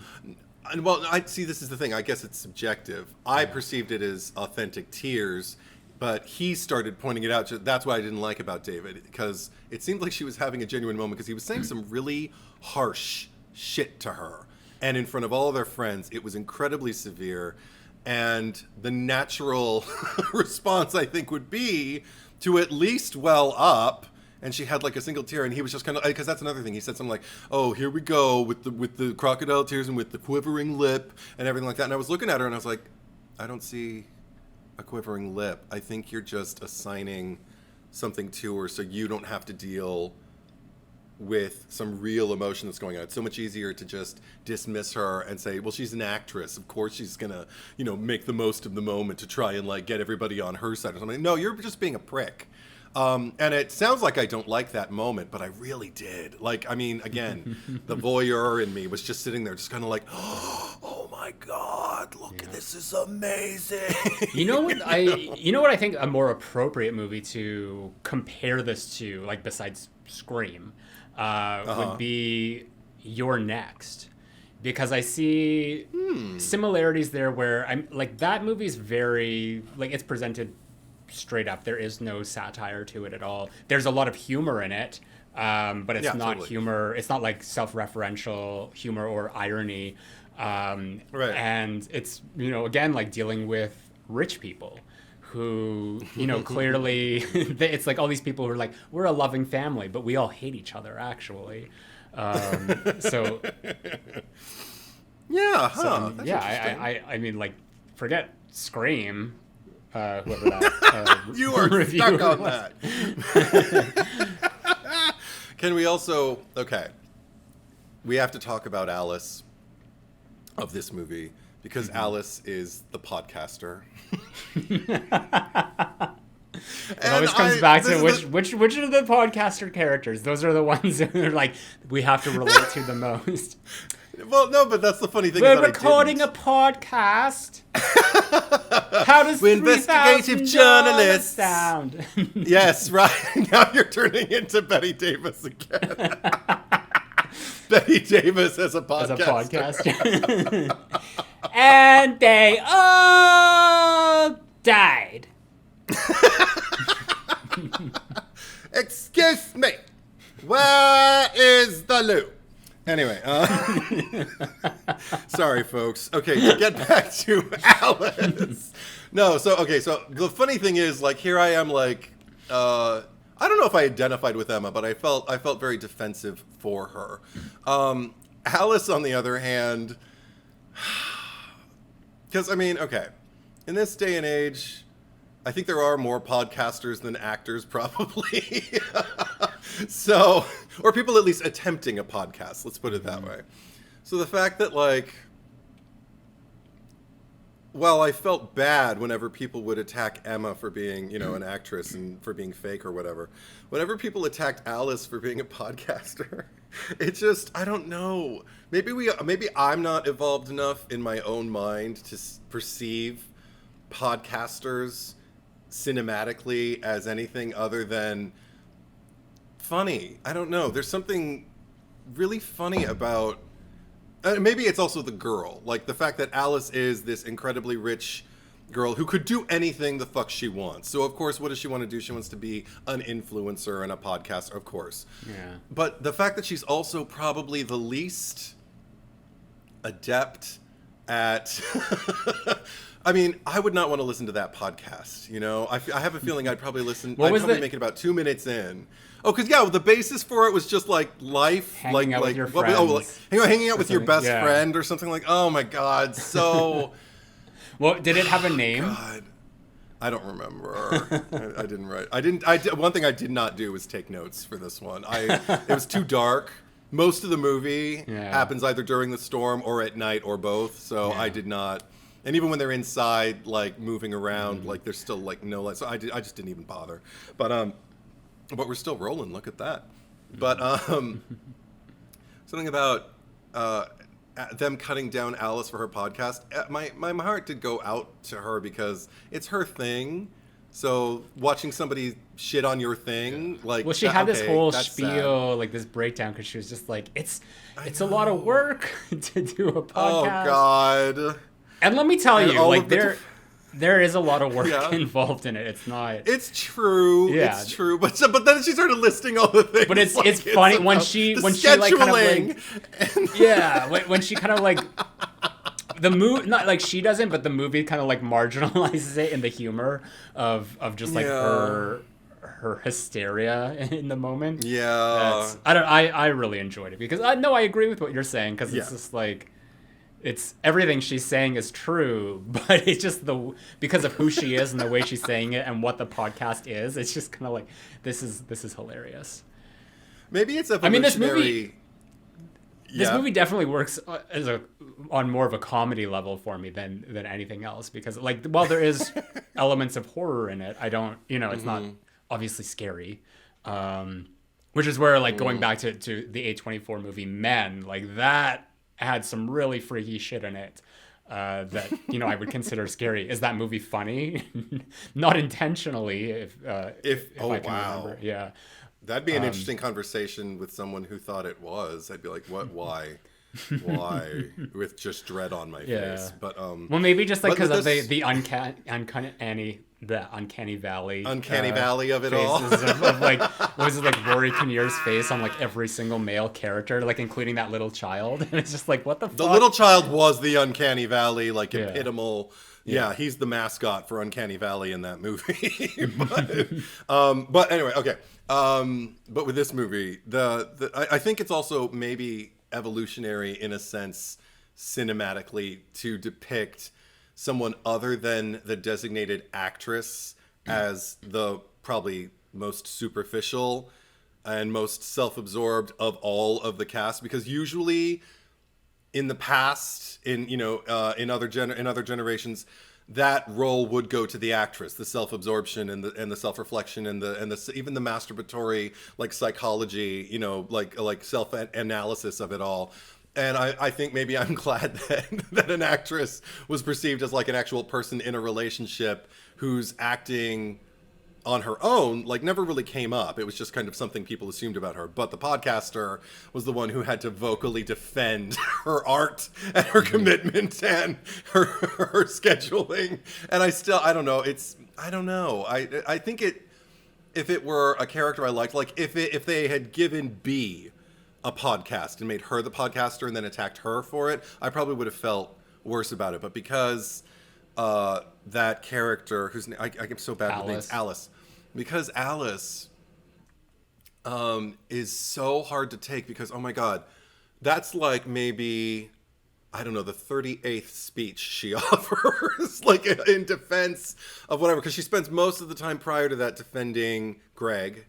And well, I see. This is the thing. I guess it's subjective. I perceived it as authentic tears, but he started pointing it out. That's what I didn't like about David, because it seemed like she was having a genuine moment, because he was saying some really harsh shit to her, and in front of all of their friends, it was incredibly severe. And the natural response, I think, would be to at least well up. And she had like a single tear, and he was just kind of, because that's another thing. He said something like, "Oh, here we go with the crocodile tears and with the quivering lip and everything like that." And I was looking at her, and I was like, "I don't see a quivering lip. I think you're just assigning something to her so you don't have to deal with some real emotion that's going on. It's so much easier to just dismiss her and say, well, she's an actress. Of course she's gonna, make the most of the moment to try and like get everybody on her side or something." No, you're just being a prick. And it sounds like I don't like that moment, but I really did. Like, I mean, again, the voyeur in me was just sitting there just kind of like, oh my God, look, this is amazing. You know what I think a more appropriate movie to compare this to, like, besides Scream, would be You're Next. Because I see similarities there where I'm like, that movie's very, like, it's presented straight up. There is no satire to it at all. There's a lot of humor in it, but it's not totally humor. It's not like self-referential humor or irony. Right. And it's, again, like dealing with rich people who, clearly it's like all these people who are like, we're a loving family, but we all hate each other actually. So yeah, I mean, like, forget Scream. Whoever that you are stuck on that. Can we also we have to talk about Alice of this movie because Alice is the podcaster. It always comes back to which are the podcaster characters. Those are the ones that are like we have to relate to the most. Well, no, but that's the funny thing. We're recording a podcast. How does we're investigative journalists sound? Yes, right. Now you're turning into Betty Davis again. Betty Davis as a podcaster. And they all died. Excuse me. Where is the loo? Anyway, sorry, folks. Okay, to get back to Alice. No, so the funny thing is, like, here I am, like, I don't know if I identified with Emma, but I felt very defensive for her. Alice, on the other hand, because, I mean, okay, in this day and age, I think there are more podcasters than actors, probably. So, or people at least attempting a podcast, let's put it that way. So the fact that, like, while I felt bad whenever people would attack Emma for being, you know, an actress and for being fake or whatever, whenever people attacked Alice for being a podcaster, it just, I don't know. Maybe I'm not evolved enough in my own mind to perceive podcasters cinematically as anything other than funny. I don't know. There's something really funny about... maybe it's also the girl. Like, the fact that Alice is this incredibly rich girl who could do anything the fuck she wants. So, of course, what does she want to do? She wants to be an influencer and a podcaster, of course. Yeah. But the fact that she's also probably the least adept at... I mean, I would not want to listen to that podcast, you know? I have a feeling I'd probably listen... I'd probably make it about 2 minutes in. Oh, because, yeah, the basis for it was just, like, life. Hanging out with your friends. Hanging out with your best friend or something like... Oh, my God, so... Well, did it have a name? God, I don't remember. I didn't write... One thing I did not do was take notes for this one. It was too dark. Most of the movie happens either during the storm or at night or both, so I did not... And even when they're inside, like, moving around, like, there's still, like, no light. So I just didn't even bother. But we're still rolling. Look at that. But something about them cutting down Alice for her podcast. My heart did go out to her because it's her thing. So watching somebody shit on your thing, like... Well, she had this whole spiel, sad. Like, this breakdown, because she was just like, it's a lot of work to do a podcast. Oh, God. And let me tell you, like, there is a lot of work involved in it. It's not... It's true. Yeah. It's true. But then she started listing all the things. But it's funny when she like kind of like... when she kind of like... The movie, not like she doesn't, but the movie kind of like marginalizes it in the humor of just like her hysteria in the moment. Yeah. I really enjoyed it because I agree with what you're saying because it's just like... It's everything she's saying is true, but it's just because of who she is and the way she's saying it and what the podcast is. It's just kind of like this is hilarious. Maybe it's evolutionary. This movie definitely works on more of a comedy level for me than anything else because like while there is elements of horror in it, I don't it's not obviously scary, which is where like going back to the A24 movie Men, like that had some really freaky shit in it that I would consider scary. Is that movie funny? Not intentionally, if I can remember. Yeah, that'd be an interesting conversation with someone who thought it was. I'd be like, what? Why? With just dread on my face. But well, maybe just like because of the uncanny valley of it all. of like what was it, like Rory Kinnear's face on like every single male character, like including that little child, and it's just like what the fuck? The little child was the uncanny valley, like epitomal. Yeah, he's the mascot for Uncanny Valley in that movie. But anyway, okay. But with this movie, I think it's also maybe evolutionary in a sense, cinematically, to depict someone other than the designated actress as the probably most superficial and most self-absorbed of all of the cast, because usually in the past, in other generations, that role would go to the actress, the self-absorption and the self-reflection and the even the masturbatory like psychology, like self-analysis of it all. And I think maybe I'm glad that an actress was perceived as like an actual person in a relationship who's acting on her own, like never really came up. It was just kind of something people assumed about her. But the podcaster was the one who had to vocally defend her art and her commitment and her scheduling. And I don't know. I think if it were a character I liked, like if they had given B a podcast and made her the podcaster and then attacked her for it, I probably would have felt worse about it. But because that character, whose name I'm so bad with names, Alice, because Alice is so hard to take, because oh my god, that's like maybe, I don't know, the 38th speech she offers, like in defense of whatever, because she spends most of the time prior to that defending Greg,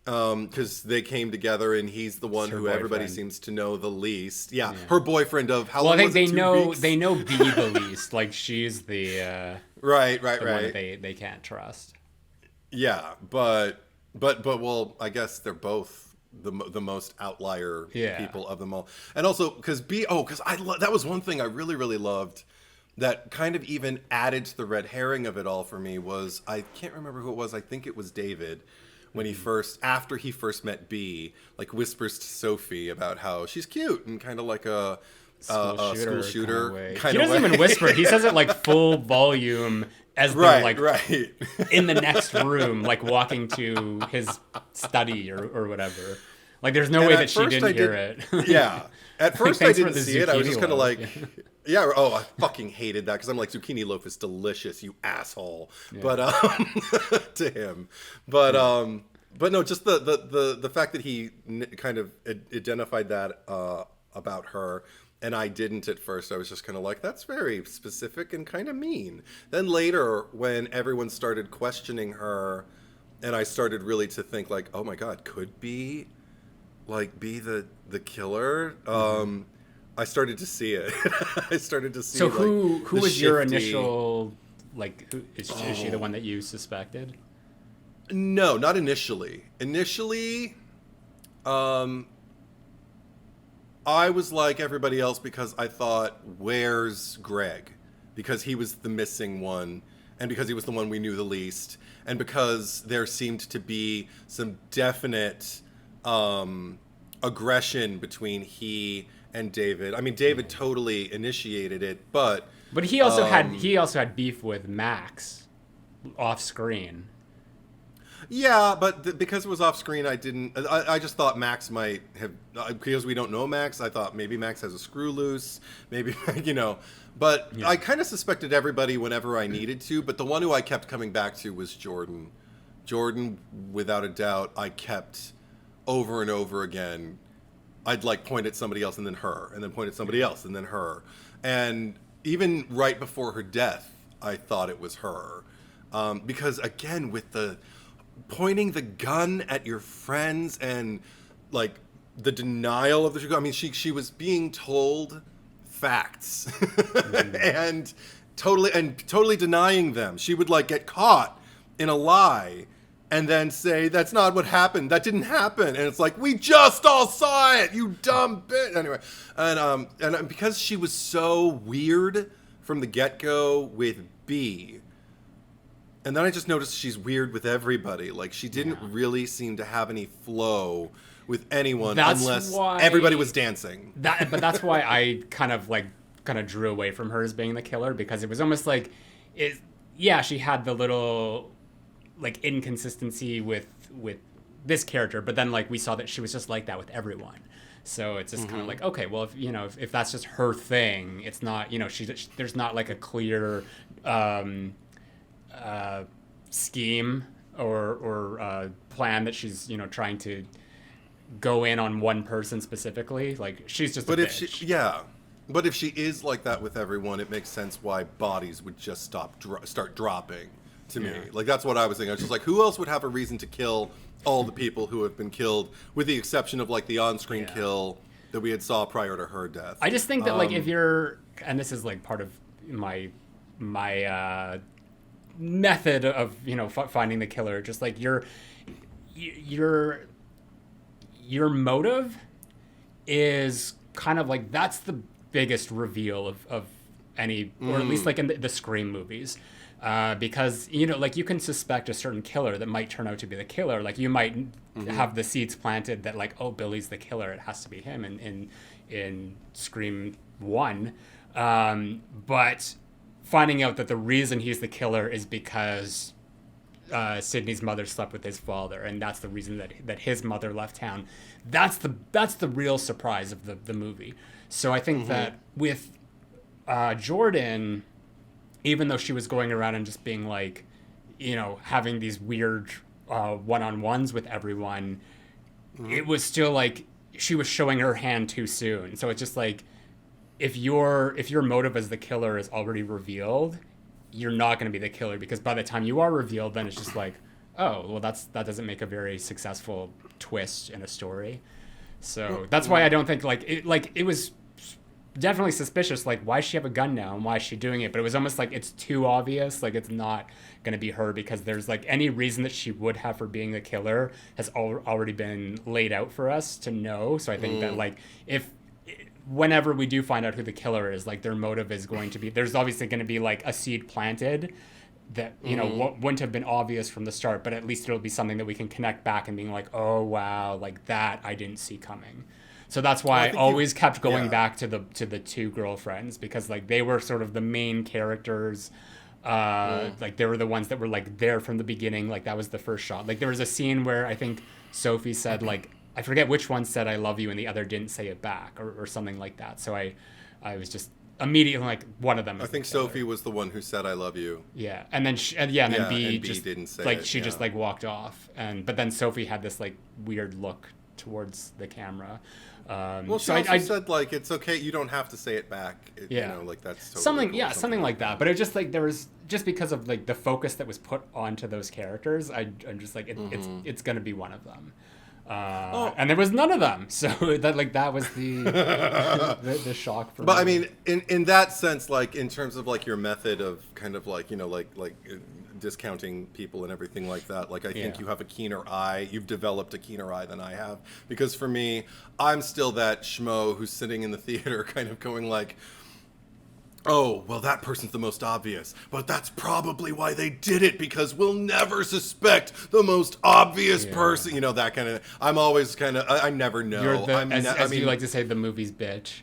because they came together and he's the one who everybody seems to know the least. Yeah, her boyfriend of how long was it? 2 weeks? They know B the least. Like she's the right. One they can't trust. Yeah, but well, I guess they're both the most outlier people of them all. And also because that was one thing I really, really loved that kind of even added to the red herring of it all for me was, I can't remember who it was. I think it was David. When after he first met B, like whispers to Sophie about how she's cute and kind of like a school shooter kind of way. He doesn't even whisper. He says it like full volume as they're like in the next room, like walking to his study or whatever. Like there's no way that she didn't hear it. Yeah. At first I didn't see it. I was just kind of like, yeah. Oh, I fucking hated that because I'm like, zucchini loaf is delicious, you asshole. Yeah. But to him, but no, just the fact that he kind of identified that about her. And I didn't at first. I was just kind of like, that's very specific and kind of mean. Then later, when everyone started questioning her, and I started really to think like, oh my God, could be the killer? I started to see it. I started to see. So who was your initial, like, is she the one that you suspected? No, not initially. Initially, I was like everybody else because I thought, where's Greg? Because he was the missing one, and because he was the one we knew the least, and because there seemed to be some definite aggression between he and David. I mean, David totally initiated it, but he also had beef with Max off screen. Yeah, but because it was off screen, I just thought Max might have, because we don't know Max, I thought maybe Max has a screw loose, maybe, but yeah. I kind of suspected everybody whenever I needed to, but the one who I kept coming back to was Jordan. Jordan, without a doubt, I kept over and over again. I'd like point at somebody else and then her, and then point at somebody else and then her. And even right before her death, I thought it was her. Because again, with the pointing the gun at your friends and like the denial of the truth. I mean, she was being told facts and totally denying them. She would like get caught in a lie and then say, that's not what happened. That didn't happen. And it's like, we just all saw it, you dumb bitch. Anyway. And because she was so weird from the get-go with B, and then I just noticed she's weird with everybody. Like, she didn't really seem to have any flow with anyone unless everybody was dancing. But that's why I kind of drew away from her as being the killer, because it was almost like, she had the little, like, inconsistency with this character, but then, like, we saw that she was just like that with everyone. So it's just kind of like, okay, well, if that's just her thing, it's not, there's not, like, a clear scheme or plan that she's trying to go in on one person specifically. Like, she's just a bitch. But if she is like that with everyone, it makes sense why bodies would just start dropping to me. Like, that's what I was thinking. I was just like, who else would have a reason to kill all the people who have been killed, with the exception of, like, the on-screen kill that we had saw prior to her death. I just think that, like, if you're, and this is, like, part of my method of, you know, finding the killer, just, like, your motive is kind of, like, that's the biggest reveal of any, or at least, like, in the Scream movies. Because, you know, like, you can suspect a certain killer that might turn out to be the killer. Like, you might have the seeds planted that, like, oh, Billy's the killer. It has to be him in Scream 1. But finding out that the reason he's the killer is because Sydney's mother slept with his father, and that's the reason that his mother left town. That's the real surprise of the movie. So I think that with Jordan, even though she was going around and just being like, you know, having these weird one-on-ones with everyone, it was still like she was showing her hand too soon. So it's just like, if your motive as the killer is already revealed, you're not going to be the killer, because by the time you are revealed, then it's just like, oh, well, that doesn't make a very successful twist in a story. So that's why I don't think it was definitely suspicious, like, why does she have a gun now and why is she doing it? But it was almost like it's too obvious, like it's not going to be her, because there's, like, any reason that she would have for being the killer has already been laid out for us to know. So I think that, like, whenever we do find out who the killer is, like, their motive is going to be, there's obviously going to be, like, a seed planted that, you know, wouldn't have been obvious from the start, but at least it'll be something that we can connect back and being like, oh wow, like, that I didn't see coming. So that's why I always kept going back to the two girlfriends, because, like, they were sort of the main characters. Like, they were the ones that were, like, there from the beginning. Like, that was the first shot. Like, there was a scene where I think Sophie said, like, I forget which one said "I love you" and the other didn't say it back, or something like that. So I was just immediately like, one of them. I think Sophie was the one who said "I love you." Yeah, and then then B just didn't say like it, she just like walked off, but then Sophie had this, like, weird look towards the camera. Well, she also said, like, it's okay, you don't have to say it back. You know, like, that's totally something, cool, something like that. But it just, like, there was, just because of, like, the focus that was put onto those characters, I'm just like, it's gonna be one of them. And there was none of them, so that was the the shock for me. But I mean, in that sense, like, in terms of, like, your method of kind of, like, you know, like discounting people and everything like that, like, I think you have a keener eye. You've developed a keener eye than I have, because for me, I'm still that schmo who's sitting in the theater kind of going like, oh, well, that person's the most obvious, but that's probably why they did it, because we'll never suspect the most obvious person. You know, that kind of. I'm always kind of. I never know. You're as you like to say, the movie's bitch.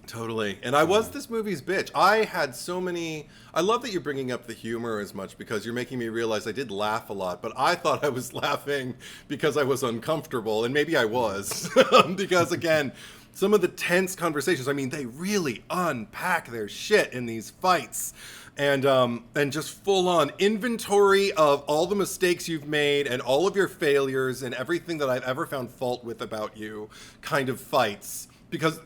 Totally. And I was this movie's bitch. I had so many. I love that you're bringing up the humor as much, because you're making me realize I did laugh a lot, but I thought I was laughing because I was uncomfortable, and maybe I was, because again, some of the tense conversations, I mean, they really unpack their shit in these fights. And just full on inventory of all the mistakes you've made and all of your failures and everything that I've ever found fault with about you kind of fights. Because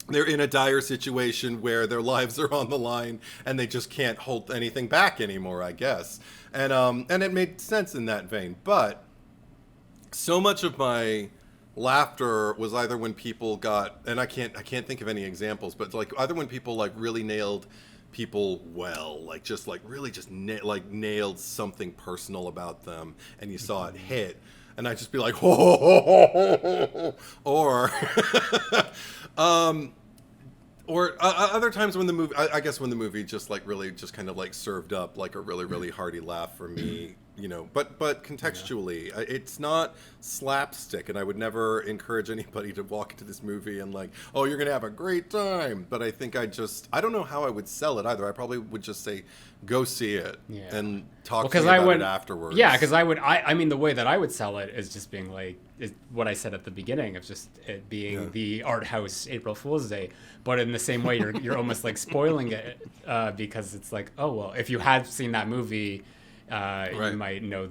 they're in a dire situation where their lives are on the line and they just can't hold anything back anymore, I guess. And it made sense in that vein. But so much of my laughter was either when people got, and I can't think of any examples, but, like, either when people, like, really nailed people well, like, just, like, really just nailed something personal about them, and you saw it hit, and I'd just be like, or or other times when the movie, I guess when the movie just, like, really just kind of, like, served up, like, a really, really hearty laugh for me, you know, but contextually, it's not slapstick, and I would never encourage anybody to walk into this movie and, like, oh, you're gonna have a great time. But I think I don't know how I would sell it either. I probably would just say, go see it and talk to me about it afterwards. Yeah, because I mean, the way that I would sell it is just being like, is what I said at the beginning of just it being the art house April Fool's Day. But in the same way, you're almost like spoiling it, because it's like, oh, well, if you had seen that movie, you might know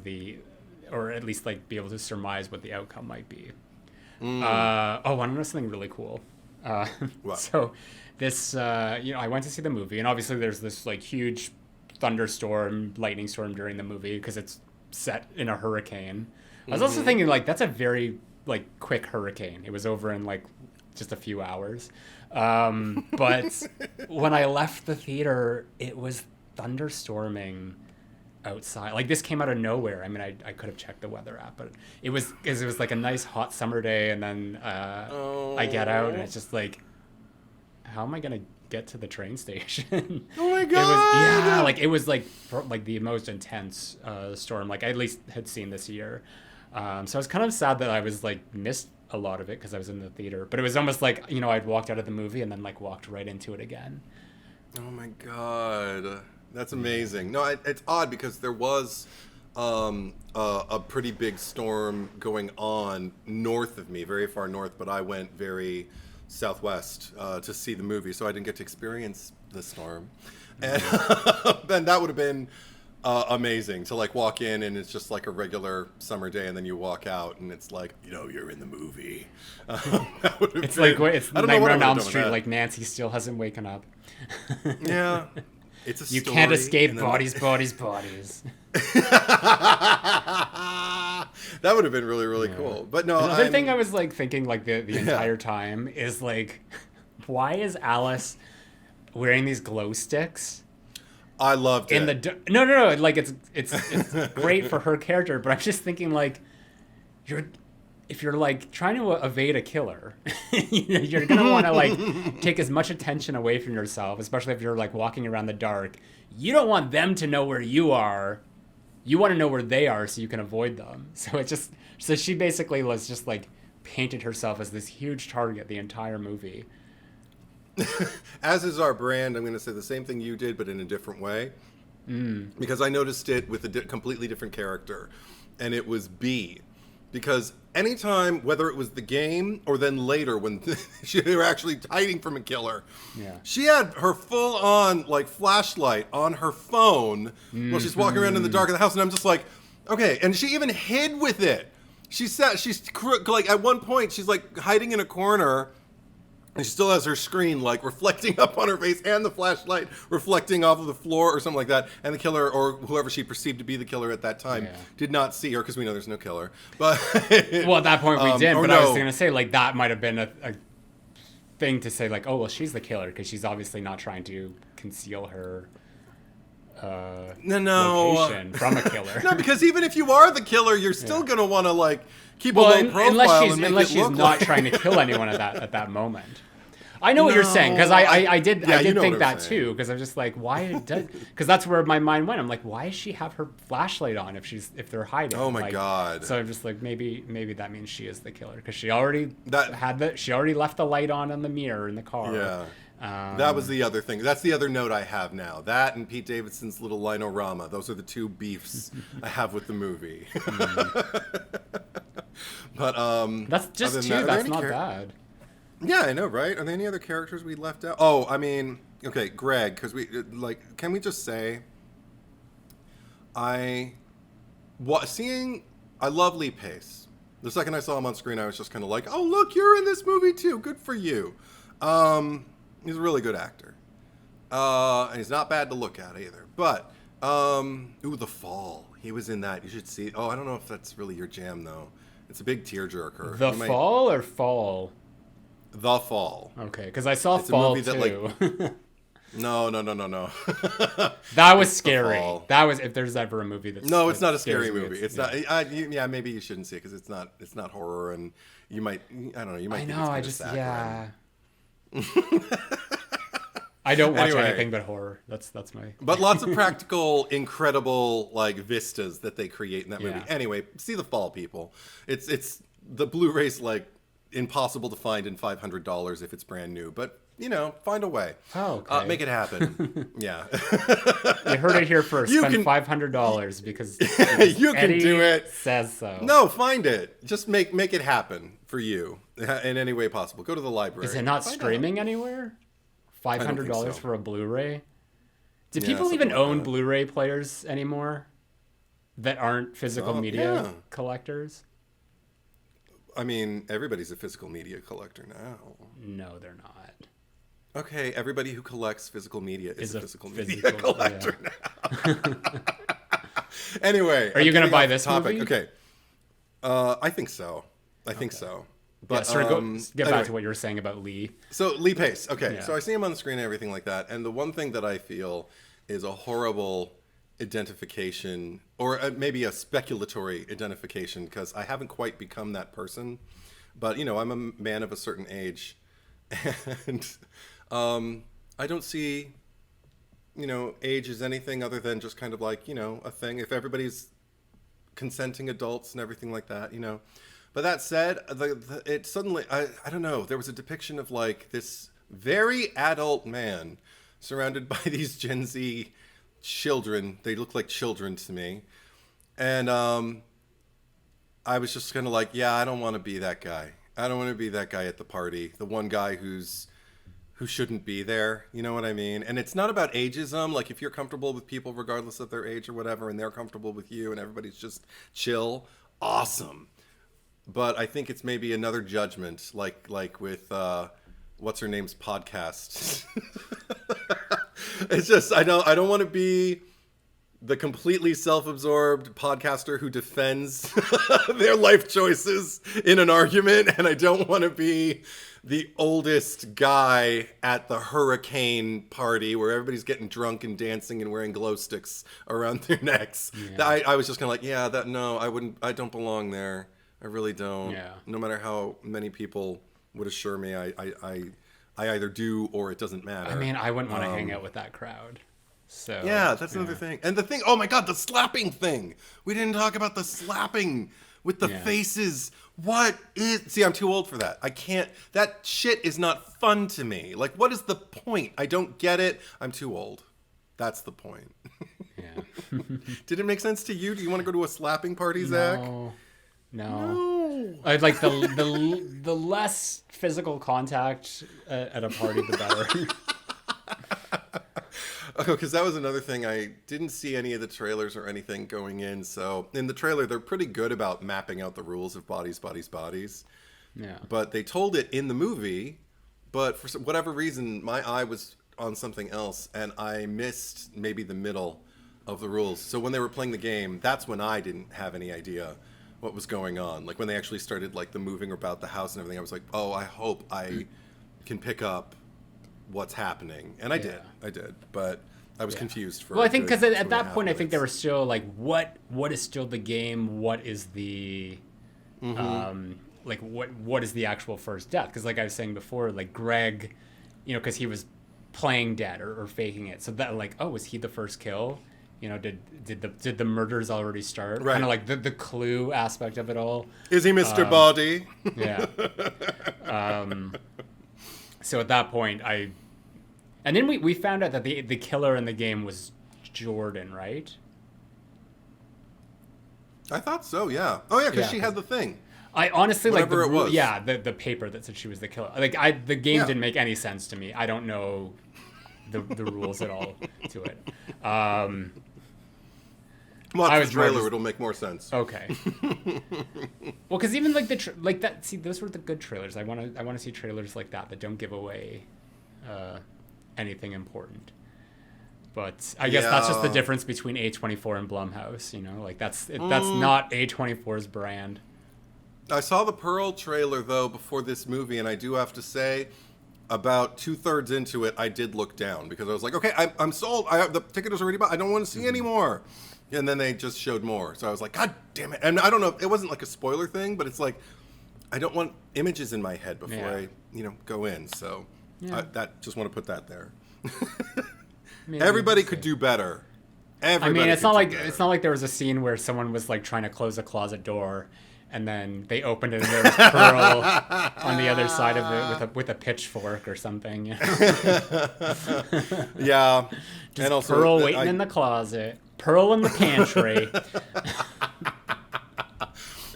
or at least, like, be able to surmise what the outcome might be. I want to know something really cool. What? So this, I went to see the movie, and obviously there's this, like, huge thunderstorm, lightning storm during the movie because it's set in a hurricane. I was also thinking, like, that's a very, like, quick hurricane. It was over in, like, just a few hours. But when I left the theater, it was thunderstorming outside. Like, this came out of nowhere. I mean, I could have checked the weather app, but it was like a nice hot summer day, and then I get out, and it's just like, how am I going to get to the train station? Oh my God! It was like the most intense storm like I at least had seen this year. So I was kind of sad that I was like missed a lot of it because I was in the theater. But it was almost like, you know, I'd walked out of the movie and then like walked right into it again. Oh my God, that's amazing. No, it's odd because there was a pretty big storm going on north of me, very far north, but I went very southwest to see the movie, so I didn't get to experience the storm. And then that would have been amazing to like walk in and it's just like a regular summer day, and then you walk out and it's like, you know, you're in the movie. That would have it's been, like it's Nightmare on Elm Street. Like Nancy still hasn't woken up. Yeah, it's a story. You can't escape bodies. That would have been really, really cool. But no, another thing I was like thinking like the entire time is like, why is Alice wearing these glow sticks? I loved it. No. Like it's great for her character, but I'm just thinking like, if you're like trying to evade a killer, you're gonna want to like take as much attention away from yourself, especially if you're like walking around the dark. You don't want them to know where you are. You want to know where they are so you can avoid them. So she basically was just like painted herself as this huge target the entire movie. As is our brand, I'm going to say the same thing you did, but in a different way. Because I noticed it with a completely different character, and it was B. Because anytime, whether it was the game or then later when they were actually hiding from a killer, she had her full-on like flashlight on her phone while she's walking around in the dark of the house, and I'm just like, okay. And she even hid with it. She's like at one point she's like hiding in a corner. And she still has her screen like reflecting up on her face and the flashlight reflecting off of the floor or something like that. And the killer, or whoever she perceived to be the killer at that time, did not see her because we know there's no killer. But well, at that point we did. But I was going to say like that might have been a thing to say like, oh well, she's the killer because she's obviously not trying to conceal her location from a killer. No, because even if you are the killer, you're still going to want to like keep a low profile unless she's not trying to kill anyone at that moment. I know what you're saying, because I did think that too, because I'm just like, why does, because that's where my mind went. I'm like, why does she have her flashlight on if they're hiding? Oh my God. So I'm just like, maybe that means she is the killer, because she already left the light on in the mirror in the car. Yeah. That was the other thing. That's the other note I have now. That and Pete Davidson's little linorama. Those are the two beefs I have with the movie. But that's just two. That's not bad. Yeah, I know, right? Are there any other characters we left out? Oh, I mean, okay, Greg, because can we just say, I love Lee Pace. The second I saw him on screen, I was just kind of like, oh, look, you're in this movie too. Good for you. He's a really good actor. And he's not bad to look at either. But, The Fall. He was in that. You should see. Oh, I don't know if that's really your jam, though. It's a big tearjerker. The Fall or Fall? The Fall. Okay, because I saw Fall too. That, no. That was scary. That was, if there's ever a movie that's no, it's not a scary movie. It's not. Maybe you shouldn't see it because it's not horror, and you might. I don't know. You might. I just I don't watch anything but horror. That's my. But lots of practical, incredible like vistas that they create in that movie. Anyway, see The Fall, people. It's the Blu-ray's like impossible to find in $500 if it's brand new, but find a way. Oh, okay. Make it happen. Yeah. You heard it here first. Spend $500 because you can do it. Says so. No, find it. Just make it happen for you in any way possible. Go to the library. Is it not streaming anywhere? $500 for a Blu-ray? Do people even own Blu-ray players anymore that aren't physical media collectors? I mean, everybody's a physical media collector now. No, they're not. Okay, everybody who collects physical media is a physical media collector now. Anyway, are you going to buy this movie? Okay. I think so. I think so. But get back to what you were saying about Lee. So Lee Pace. Okay. Yeah. So I see him on the screen and everything like that. And the one thing that I feel is a horrible identification, or maybe a speculatory identification, because I haven't quite become that person. But, I'm a man of a certain age. And I don't see, age as anything other than just kind of like, a thing. If everybody's consenting adults and everything like that, But that said, it suddenly, I don't know, there was a depiction of like this very adult man surrounded by these Gen Z children. They look like children to me. And I was just kind of like, yeah, I don't want to be that guy. I don't want to be that guy at the party. The one guy who shouldn't be there. You know what I mean? And it's not about ageism. Like if you're comfortable with people regardless of their age or whatever, and they're comfortable with you and everybody's just chill, awesome. But I think it's maybe another judgment, like with what's her name's podcast. It's just I don't want to be the completely self-absorbed podcaster who defends their life choices in an argument, and I don't want to be the oldest guy at the hurricane party where everybody's getting drunk and dancing and wearing glow sticks around their necks. Yeah. I was just kind of like, I don't belong there. I really don't. Yeah. No matter how many people would assure me I either do or it doesn't matter. I mean, I wouldn't want to hang out with that crowd. So yeah, that's another thing. And the thing, oh my God, the slapping thing. We didn't talk about the slapping with the faces. See, I'm too old for that. I can't, that shit is not fun to me. Like, what is the point? I don't get it. I'm too old. That's the point. Yeah. Did it make sense to you? Do you want to go to a slapping party, Zach? No. I'd like the less physical contact at a party, the better. Oh, because that was another thing. I didn't see any of the trailers or anything going in. So in the trailer, they're pretty good about mapping out the rules of bodies. Yeah. But they told it in the movie, but for whatever reason, my eye was on something else, and I missed maybe the middle of the rules. So when they were playing the game, that's when I didn't have any idea what was going on. Like when they actually started like the moving about the house and everything, I was like, oh, I hope I can pick up what's happening. And I did, but I was confused for. Well, I think because at that point, I think they were still like, what is still the game? What is the, like what is the actual first death? Because like I was saying before, like Greg, because he was playing dead or faking it. So that like, oh, was he the first kill? Did the murders already start? Right. Kind of like the clue aspect of it all. Is he Mr. Body? Yeah. So at that point, and then we found out that the killer in the game was Jordan, right? I thought so, yeah. Oh yeah, because she had the thing. I honestly whatever like it was. Yeah, the paper that said she was the killer. Like the game didn't make any sense to me. I don't know the rules at all to it. Watch the trailer; it'll make more sense. Okay. Well, because even like that. See, those were the good trailers. I want to see trailers like that don't give away anything important. But I guess that's just the difference between A24 and Blumhouse. Like that's not A24's brand. I saw the Pearl trailer though before this movie, and I do have to say, about 2/3 into it, I did look down because I was like, okay, I'm sold. The ticket is already bought. I don't want to see any more. And then they just showed more. So I was like, God damn it. And I don't know, it wasn't like a spoiler thing, but it's like, I don't want images in my head before I, go in. So I just want to put that there. Everybody could do better. Everybody it's not like there was a scene where someone was like trying to close a closet door and then they opened it and there was Pearl on the other side of it with a pitchfork or something. Yeah. Just and also, Pearl waiting in the closet. Pearl in the pantry.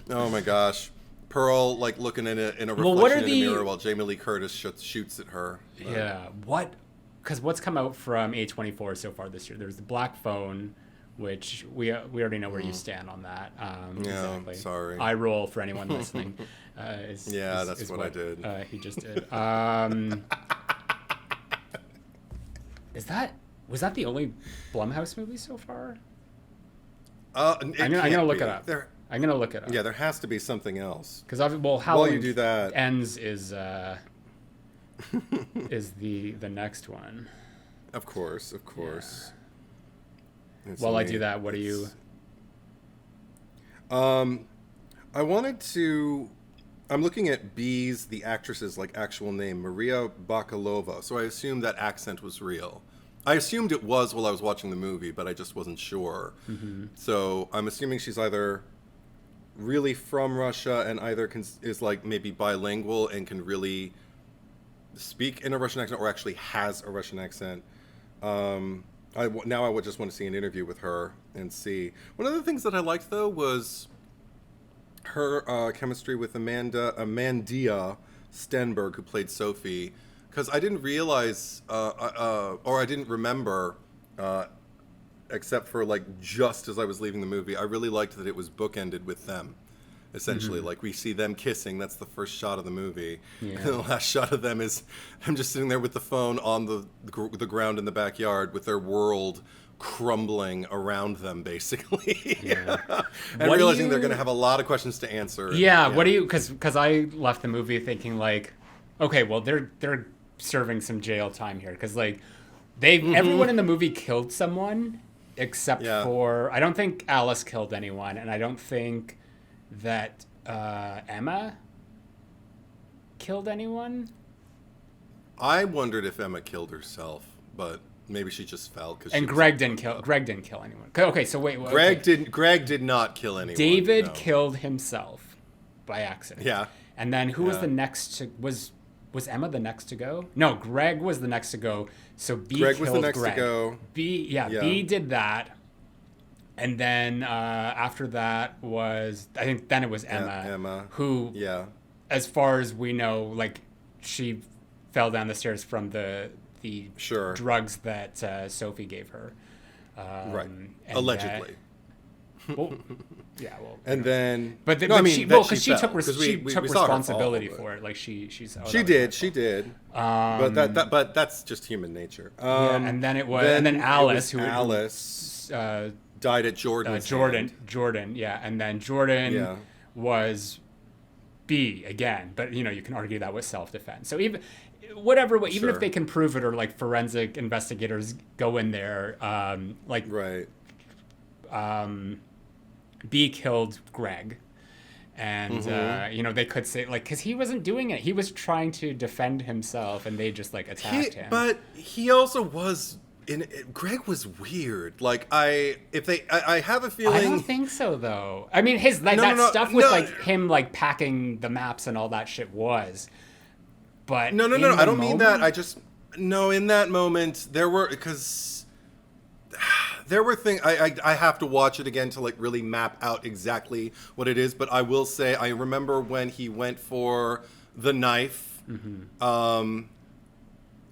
Oh my gosh. Pearl like looking in a reflection in a mirror while Jamie Lee Curtis shoots at her. Yeah. Because what's come out from A24 so far this year? There's the Black Phone, which we already know where you stand on that. Exactly. Sorry. I roll for anyone listening. That's what I did. He just did. Is that Was that the only Blumhouse movie so far? I'm gonna look it up. I'm gonna look it up. Yeah, there has to be something else. Because Halloween While you do that, Ends is the next one. Of course. Yeah. While I do that, what do you? I wanted to. I'm looking at B's, the actress's like actual name, Maria Bakalova. So I assumed that accent was real. I assumed it was while I was watching the movie, but I just wasn't sure. Mm-hmm. So I'm assuming she's either really from Russia and either is like maybe bilingual and can really speak in a Russian accent, or actually has a Russian accent. I would just want to see an interview with her and see. One of the things that I liked though was her chemistry with Amandia Stenberg, who played Sophie, because I didn't realize or I didn't remember, except for like just as I was leaving the movie, I really liked that it was bookended with them. Essentially, like we see them kissing. That's the first shot of the movie. Yeah. And the last shot of them is them just sitting there with the phone on the ground in the backyard with their world crumbling around them, basically. Yeah. And realizing they're going to have a lot of questions to answer. Yeah. What do you? Because I left the movie thinking like, okay, well they're serving some jail time here because like everyone in the movie killed someone except for I don't think Alice killed anyone, and I don't think that Emma killed anyone. I wondered if Emma killed herself, but maybe she just fell. And Greg didn't kill anyone. Okay, so wait. Greg did not kill anyone. David killed himself by accident. Yeah. And then who was the next to was Emma the next to go? No, Greg was the next to go. So B Greg killed was the next Greg. to go. B did that. And then after that was, I think then it was Emma. Who, as far as we know, like she fell down the stairs from the drugs that Sophie gave her. Right. Allegedly. And then, but she took responsibility for it. Like she did. But that's just human nature. And then and then Alice, died at Jordan's Jordan, yeah. And then Jordan was B again. But, you can argue that was self-defense. So even if they can prove it, or like forensic investigators go in there, B killed Greg. And, they could say, like, because he wasn't doing it. He was trying to defend himself, and they just, like, attacked him. But he also was... Greg was weird. Like I have a feeling. I don't think so though. I mean, stuff with him like packing the maps and all that shit was. But no. I don't mean that. I just in that moment there were things. I have to watch it again to like really map out exactly what it is. But I will say I remember when he went for the knife. Mm-hmm.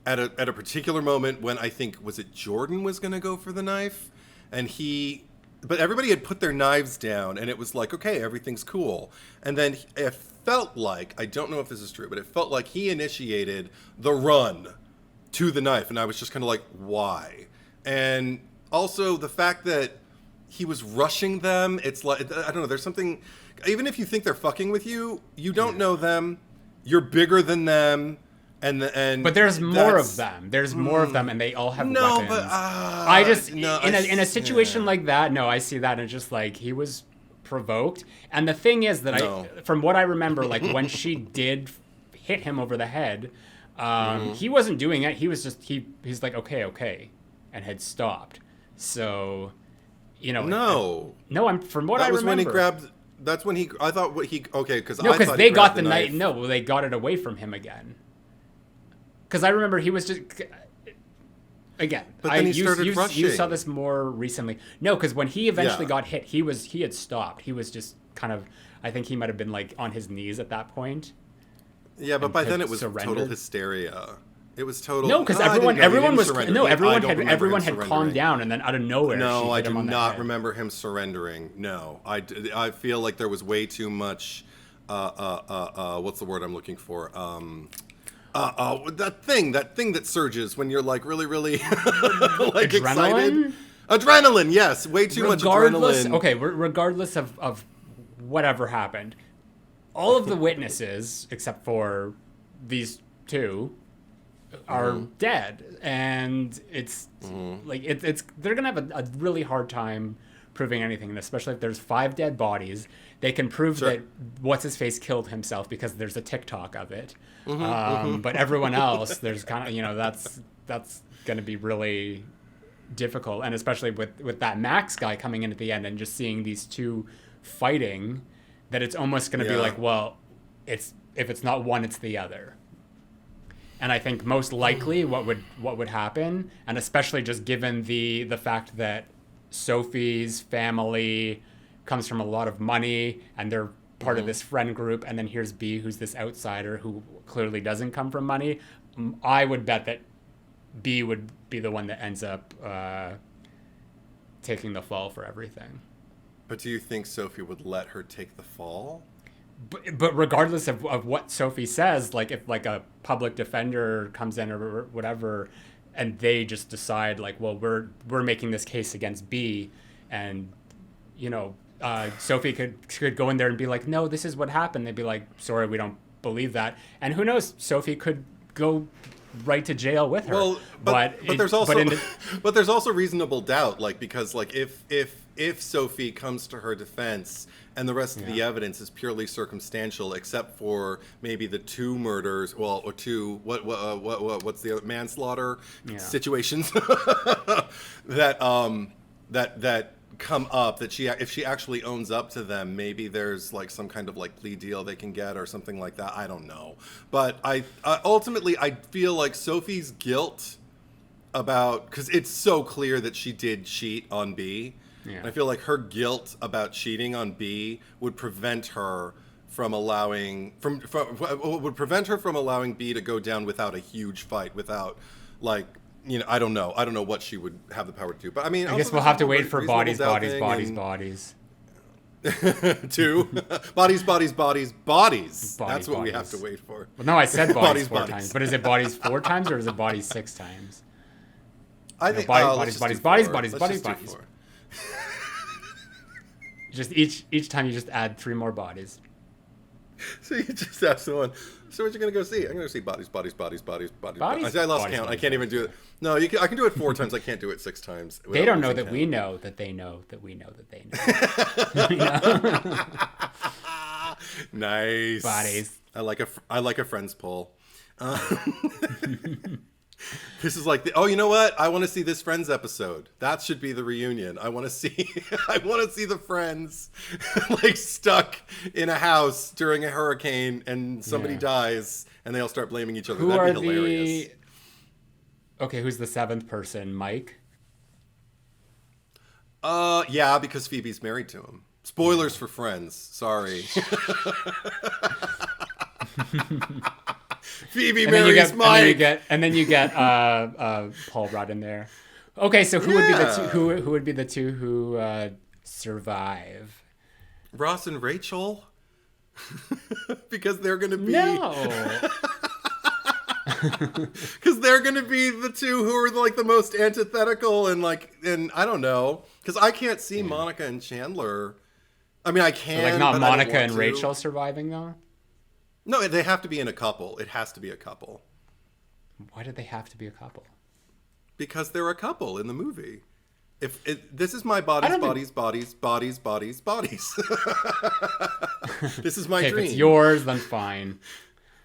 At a particular moment when I think, was it Jordan was going to go for the knife? But everybody had put their knives down, and it was like, okay, everything's cool. And then it felt like, I don't know if this is true, but it felt like he initiated the run to the knife. And I was just kind of like, why? And also the fact that he was rushing them, it's like, I don't know, there's something, even if you think they're fucking with you, you don't know them, you're bigger than them. But there's more of them. There's more of them, and they all have weapons. But I just in a situation like that, I see that, and it's just like he was provoked. And the thing is that from what I remember, like when she did hit him over the head, he wasn't doing it. He was just he's like okay, and had stopped. So, no, I'm from what I remember. That was when he grabbed. That's when he. I thought what he because they got the knife. No, they got it away from him again. Because I remember he was just again. But then he started rushing. You saw this more recently. No, because when he eventually got hit, he had stopped. He was just kind of. I think he might have been like on his knees at that point. Yeah, but by then it was total hysteria. It was total. No, because everyone had calmed down, and then out of nowhere. No, I do not remember him surrendering. No, I feel like there was way too much. What's the word I'm looking for? That thing that surges when you're like really, really like Adrenaline? excited. Adrenaline, yes, way too much adrenaline. Okay, regardless of whatever happened, all of the witnesses, except for these two, are dead, and it's like it's they're gonna have a really hard time proving anything, and especially if there's 5 dead bodies. They can prove that what's his face killed himself because there's a TikTok of it. But everyone else, there's kind of that's gonna be really difficult, and especially with that Max guy coming in at the end and just seeing these two fighting, that it's almost gonna be like, well, if it's not one, it's the other. And I think most likely what would happen, and especially just given the fact that Sophie's family comes from a lot of money and they're part of this friend group, and then here's B, who's this outsider who clearly doesn't come from money, I would bet that B would be the one that ends up taking the fall for everything. But do you think Sophie would let her take the fall? But regardless of what Sophie says, like if like a public defender comes in or whatever, and they just decide like, well, we're making this case against B, and Sophie could go in there and be like, no, this is what happened. They'd be like, sorry, we don't believe that. And who knows, Sophie could go right to jail with her. Well, but there's also reasonable doubt, like, because like if Sophie comes to her defense and the rest of the evidence is purely circumstantial, except for maybe the 2 murders, or 2 what's the other, manslaughter situations that come up, that if she actually owns up to them, maybe there's like some kind of like plea deal they can get or something like that. I don't know, but I ultimately I feel like Sophie's guilt because it's so clear that she did cheat on B. Yeah. I feel like her guilt about cheating on B would prevent her from allowing B to go down without a huge fight, without like, I don't know what she would have the power to do. But I mean, I guess we'll have to wait for bodies. 2 bodies. That's what we have to wait for. Well, no, I said bodies 4 times, but is it bodies 4 times or is it bodies 6 times? I think bodies. Just each time you just add 3 more bodies. So you just ask someone, so what you gonna go see? I'm gonna see bodies. I lost count. I can't even do it. No, I can do it 4 times. I can't do it 6 times. They don't know that count. We know that they know that we know that they know. Nice. Bodies. I like a friends poll. This is like you know what? I want to see this Friends episode. That should be the reunion. I want to see the friends like stuck in a house during a hurricane and somebody dies and they all start blaming each other. That'd be hilarious. Okay, who's the 7th person? Mike? Yeah, because Phoebe's married to him. Spoilers for Friends. Sorry. Phoebe marries Mike. And then you get Paul Rudd in there. Okay, so who would be the two who survive? Ross and Rachel? Because they're going to be because they're going to be the 2 who are like the most antithetical and I don't know, because I can't see Monica and Chandler. I mean, I can, like not Monica and Rachel surviving though. No, they have to be in a couple. It has to be a couple. Why do they have to be a couple? Because they're a couple in the movie. This is my bodies. This is my dream. If it's yours, then fine.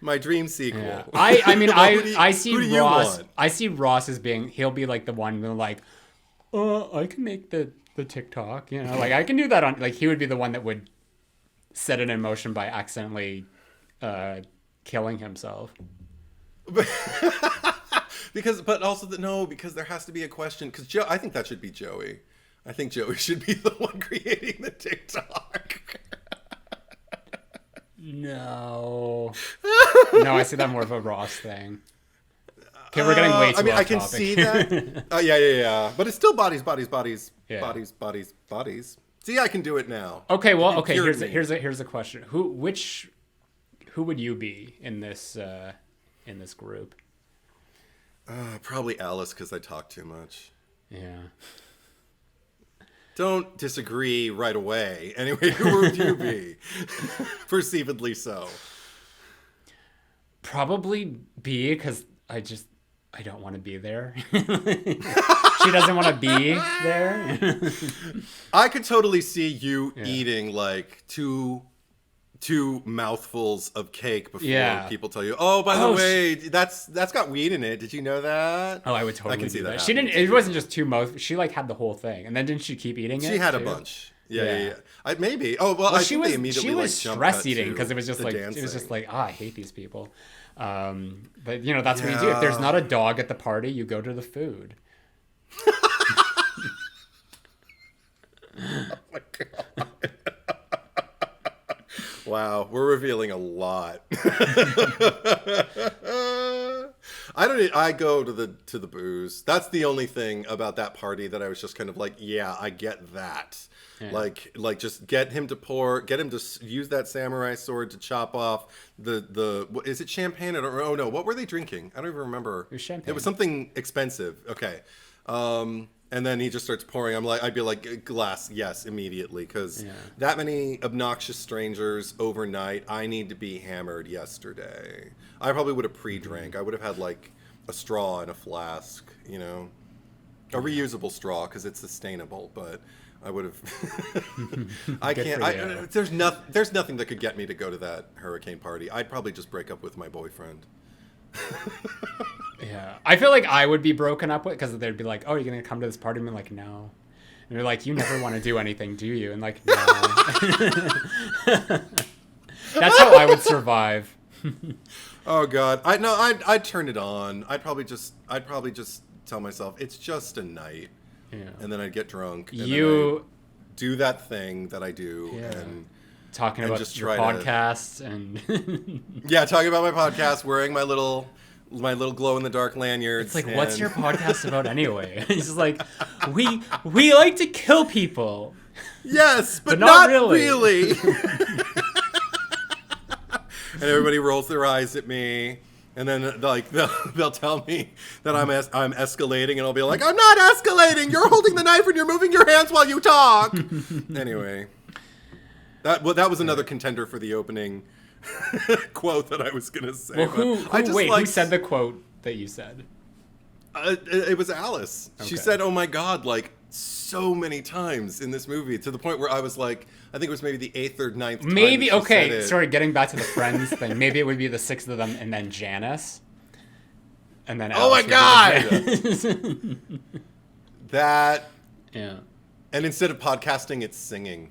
My dream sequel. Yeah. I see Ross. I see Ross as being. He'll be like the one who like, I can make the TikTok. Like I can do that on. Like he would be the one that would set it in motion by accidentally killing himself. Because there has to be a question. Because I think that should be Joey. I think Joey should be the one creating the TikTok. No, I see that more of a Ross thing. Okay, we're getting way too off topic. I can see that. Yeah. But it's still bodies. Yeah. Bodies. See, I can do it now. Okay, well, here's a question. Who would you be in this in this group? Probably Alice, because I talk too much. Yeah. Don't disagree right away. Anyway, who would you be? Perceivedly so. Probably B, because I don't want to be there. She doesn't want to be there. I could totally see you eating like two mouthfuls of cake before people tell you, oh, by the way, that's got weed in it. Did you know that? Oh, I would totally can see do that. She didn't. It wasn't just two mouths. She like had the whole thing, and then didn't she keep eating it? She had too? a bunch. Yeah. Maybe. Oh well, I think they immediately she was stress eating because it was just like dancing. it was just like I hate these people. But you know that's what you do. If there's not a dog at the party, you go to the food. Oh my god. Wow, we're revealing a lot. I go to the booze. That's the only thing about that party that I was just kind of like, yeah, I get that. Yeah. Like just get him to use that samurai sword to chop off is it champagne? I don't know. Oh no, what were they drinking? I don't even remember. It was champagne. It was something expensive. Okay. And then he just starts pouring. I'd be like, glass, yes, immediately. Because that many obnoxious strangers overnight, I need to be hammered yesterday. I probably would have pre-drank. I would have had like a straw and a flask, you know. A reusable straw because it's sustainable. But I would have... I can't... There's nothing that could get me to go to that hurricane party. I'd probably just break up with my boyfriend. Yeah, I feel like I would be broken up with because they'd be like, "Oh, you're gonna come to this party?" And I'm like, "No." And they're like, "You never want to do anything, do you?" And like, no. That's how I would survive. Oh God, I'd turn it on. I'd probably just tell myself it's just a night, and then I'd get drunk. And then I'd do that thing that I do, and talking about just your podcast and talking about my podcast, wearing my little glow in the dark lanyards. It's like, what's your podcast about anyway? It's just like, we like to kill people. Yes, but not really. And everybody rolls their eyes at me, and then like they'll tell me that I'm escalating, and I'll be like, I'm not escalating. You're holding the knife and you're moving your hands while you talk. Anyway, that was another contender for the opening quote that I was gonna say. Well, who said the quote that you said? It was Alice. Okay. She said, "Oh my God," like so many times in this movie, to the point where I was like, I think it was maybe the 8th or 9th time. Maybe okay. Sorry, getting back to the Friends thing. Maybe it would be the 6th of them, and then Janice, and then Alice. Oh my God! That. Yeah. And instead of podcasting, it's singing.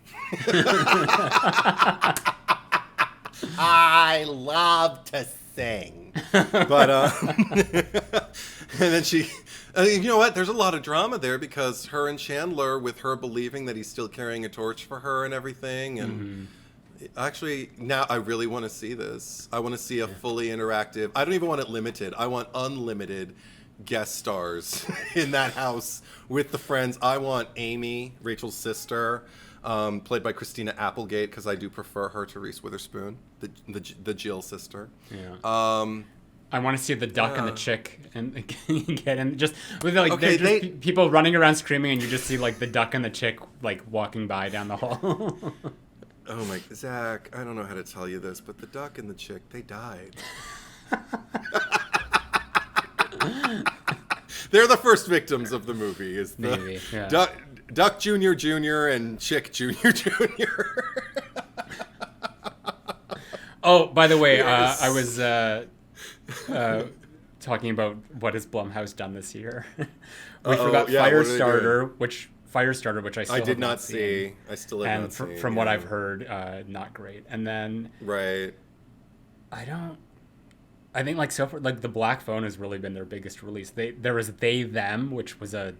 I love to sing. But, and then you know what? There's a lot of drama there because her and Chandler, with her believing that he's still carrying a torch for her and everything. And actually, now I really want to see this. I want to see a fully interactive. I don't even want it limited. I want unlimited guest stars in that house with the friends. I want Amy, Rachel's sister, played by Christina Applegate, because I do prefer her to Reese Witherspoon, the Jill sister. Yeah. I want to see the duck and the chick and get in just with like people running around screaming, and you just see like the duck and the chick like walking by down the hall. Oh my, Zach, I don't know how to tell you this, but the duck and the chick, they died. They're the first victims of the movie. Is the Maybe, yeah. Duck Jr. Jr. and Chick Jr. Jr. Oh, by the way, I was talking about what has Blumhouse done this year. We forgot Firestarter, which I still did not see. I still have not seen. And from what I've heard, not great. And then I think like so far, like The Black Phone has really been their biggest release. There was They Them, which was a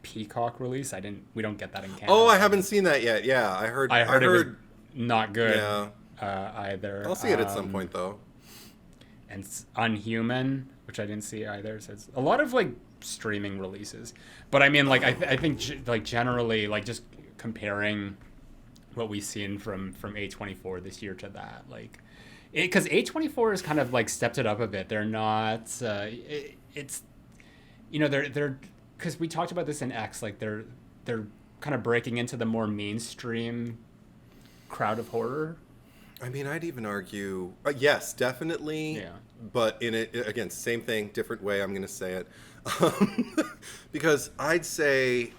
Peacock release. We don't get that in Canada. Oh, I haven't seen that yet. Yeah, I heard it was not good. Either. I'll see it at some point though. And Unhuman, which I didn't see either. So it's a lot of like streaming releases. But I mean, like I think like generally, like just comparing what we've seen from A24 this year to that, like because A24 has kind of like stepped it up a bit. They're not. It's they're because we talked about this in X. Like they're kind of breaking into the more mainstream crowd of horror. I mean, I'd even argue, yes, definitely. Yeah. But in it, again, same thing, different way, I'm going to say it. Because I'd say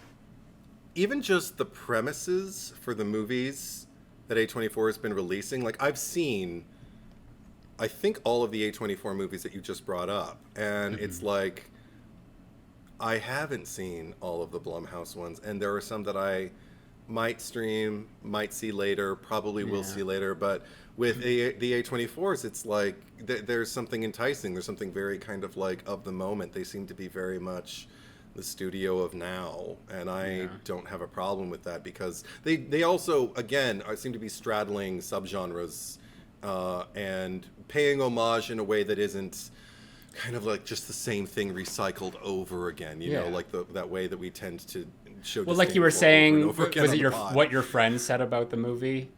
even just the premises for the movies that A24 has been releasing, like I've seen, I think all of the A24 movies that you just brought up. And it's like, I haven't seen all of the Blumhouse ones. And there are some that I might stream, might see later, probably will see later, but with the A24s, it's like there's something enticing. There's something very kind of like of the moment. They seem to be very much the studio of now, and I don't have a problem with that because they also, again, seem to be straddling subgenres and paying homage in a way that isn't kind of like just the same thing recycled over again, you know, like that way that we tend to show. Well, like you were saying, was it what your friend said about the movie?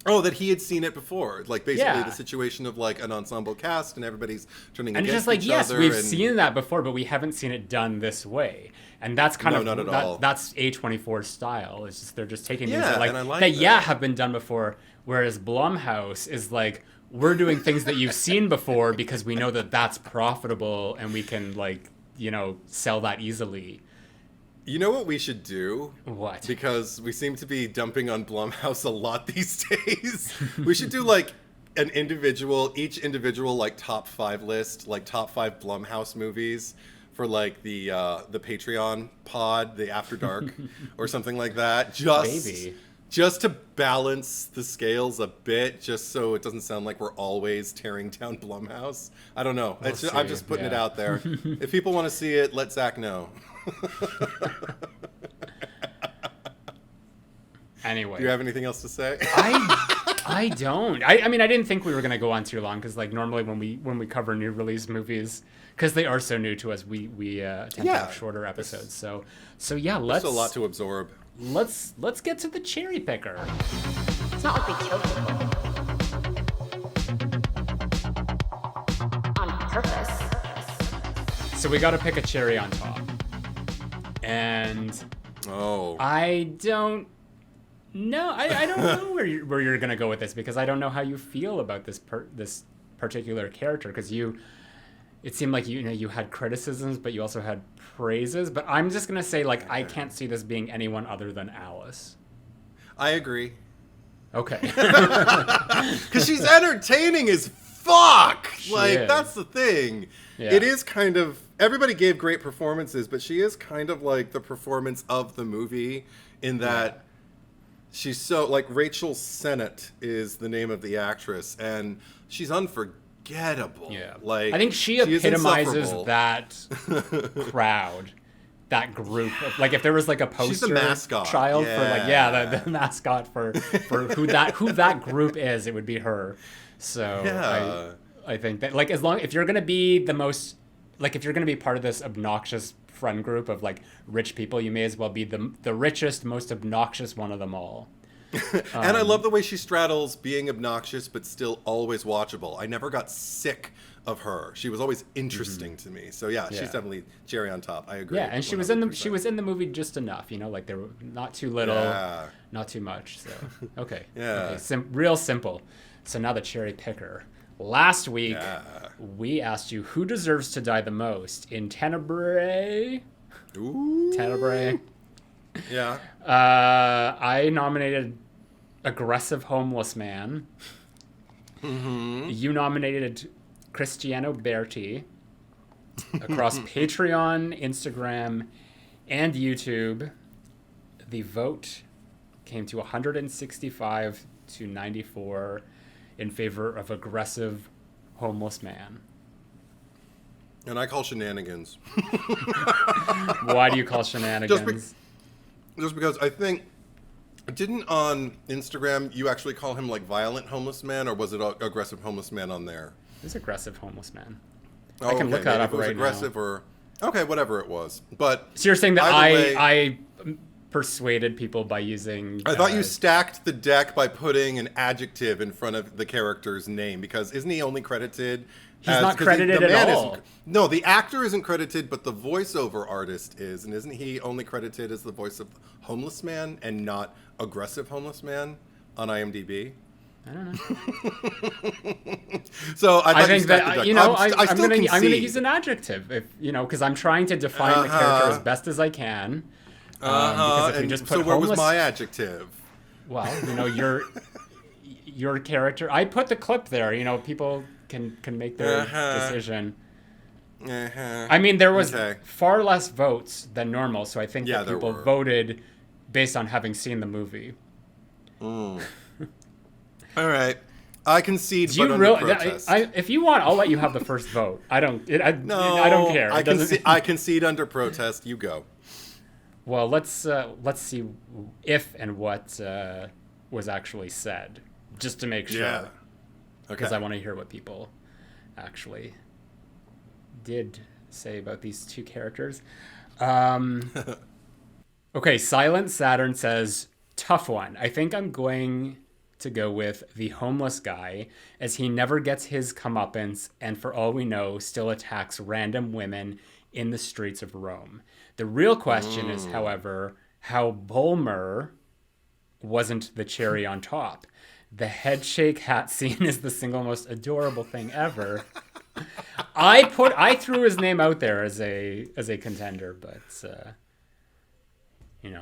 Oh, that he had seen it before. Like basically the situation of like an ensemble cast and everybody's turning against each other. And just like, yes, we've seen that before, but we haven't seen it done this way. And that's kind of, not at all. That's A24's style. It's just, they're just taking things that have been done before. Whereas Blumhouse is like, we're doing things that you've seen before because we know that that's profitable and we can like, sell that easily. You know what we should do? What? Because we seem to be dumping on Blumhouse a lot these days. We should do like each individual like top 5 list, like top 5 Blumhouse movies for like the Patreon pod, the After Dark or something like that. Just to balance the scales a bit, just so it doesn't sound like we're always tearing down Blumhouse. I don't know. I'm just putting it out there. If people want to see it, let Zack know. Anyway, do you have anything else to say? I don't. I mean, I didn't think we were gonna go on too long because, like, normally when we cover new release movies, because they are so new to us, we tend to have shorter episodes. So yeah, there's a lot to absorb. Let's get to the cherry picker. It's not like we killed people on purpose. So we got to pick a cherry on top. And I don't know. I don't know where you're gonna go with this because I don't know how you feel about this particular character because it seemed like you had criticisms but you also had praises. But I'm just gonna say like I can't see this being anyone other than Alice. I agree. Okay. Because she's entertaining as fuck. That's the thing. Yeah. It is kind of, everybody gave great performances, but she is kind of like the performance of the movie in that she's so, like, Rachel Sennett is the name of the actress, and she's unforgettable. Yeah. Like, I think she epitomizes that crowd, that group. Like, if there was like a poster she's the mascot. child for like, the mascot for who that group is, it would be her. So I think that like if you're gonna be the most like if you're gonna be part of this obnoxious friend group of like rich people, you may as well be the richest, most obnoxious one of them all. And I love the way she straddles being obnoxious but still always watchable. I never got sick of her. She was always interesting to me. So she's definitely cherry on top. I agree. Yeah, and she was in the movie just enough, like they were not too little, not too much. So okay. Real simple. So now the cherry picker. Last week, we asked you who deserves to die the most in Tenebrae. Ooh. Tenebrae. Yeah. I nominated Aggressive Homeless Man. Mm-hmm. You nominated Cristiano Berti. Across Patreon, Instagram, and YouTube, the vote came to 165 to 94 in favor of Aggressive Homeless Man. And I call shenanigans. Why do you call shenanigans? Just because I think, didn't on Instagram you actually call him like Violent Homeless Man, or was it Aggressive Homeless Man on there? It was Aggressive Homeless Man. Oh, I can look that up right now. Aggressive or okay, whatever it was. But so you're saying that I persuaded people by using... I thought you stacked the deck by putting an adjective in front of the character's name, because isn't he only credited... He's not credited at all. No, the actor isn't credited, but the voiceover artist is. And isn't he only credited as the voice of homeless man and not aggressive homeless man on IMDb? I don't know. So I think that, I'm going to use an adjective, if because I'm trying to define the character as best as I can. Because if you just put so where was my adjective? Well, your character. I put the clip there. People can make their decision. I mean, there was far less votes than normal, so I think that people voted based on having seen the movie. All right. I concede, but under protest. If you want, I'll let you have the first vote. I don't care. I concede under protest. You go. Well, let's see if and what was actually said, just to make sure. Yeah. Because I want to hear what people actually did say about these two characters. Okay, Silent Saturn says, tough one. I think I'm going to go with the homeless guy, as he never gets his comeuppance and for all we know still attacks random women in the streets of Rome. The real question is, however, how Bulmer wasn't the cherry on top. The head shake hat scene is the single most adorable thing ever. I threw his name out there as a contender, but it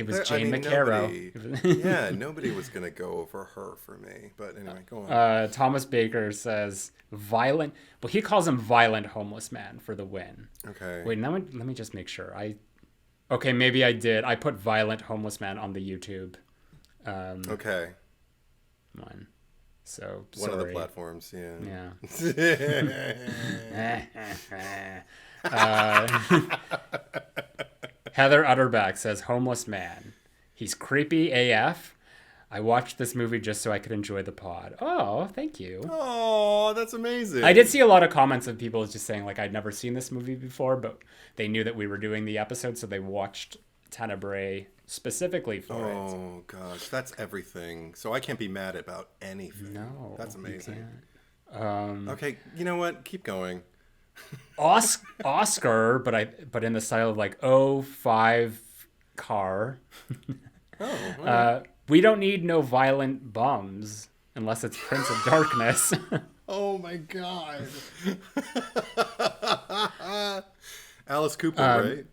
was Jane McCarroll. Nobody was gonna go over her for me. But anyway, go on. Thomas Baker says violent. Well, he calls him violent homeless man for the win. Okay. Wait, now let me just make sure. Okay, maybe I did. I put violent homeless man on the YouTube. Okay. One. So one of the platforms, yeah. Heather Utterback says homeless man. He's creepy AF. I watched this movie just so I could enjoy the pod. Oh, thank you. Oh, that's amazing. I did see a lot of comments of people just saying like I'd never seen this movie before, but they knew that we were doing the episode, so they watched Tenebrae specifically for it. Oh gosh, that's everything. So I can't be mad about anything. No, that's amazing. Okay, you know what? Keep going. Oscar, but in the style of like 05 car. We don't need no violent bums unless it's Prince of Darkness. Oh my god. Alice Cooper, right?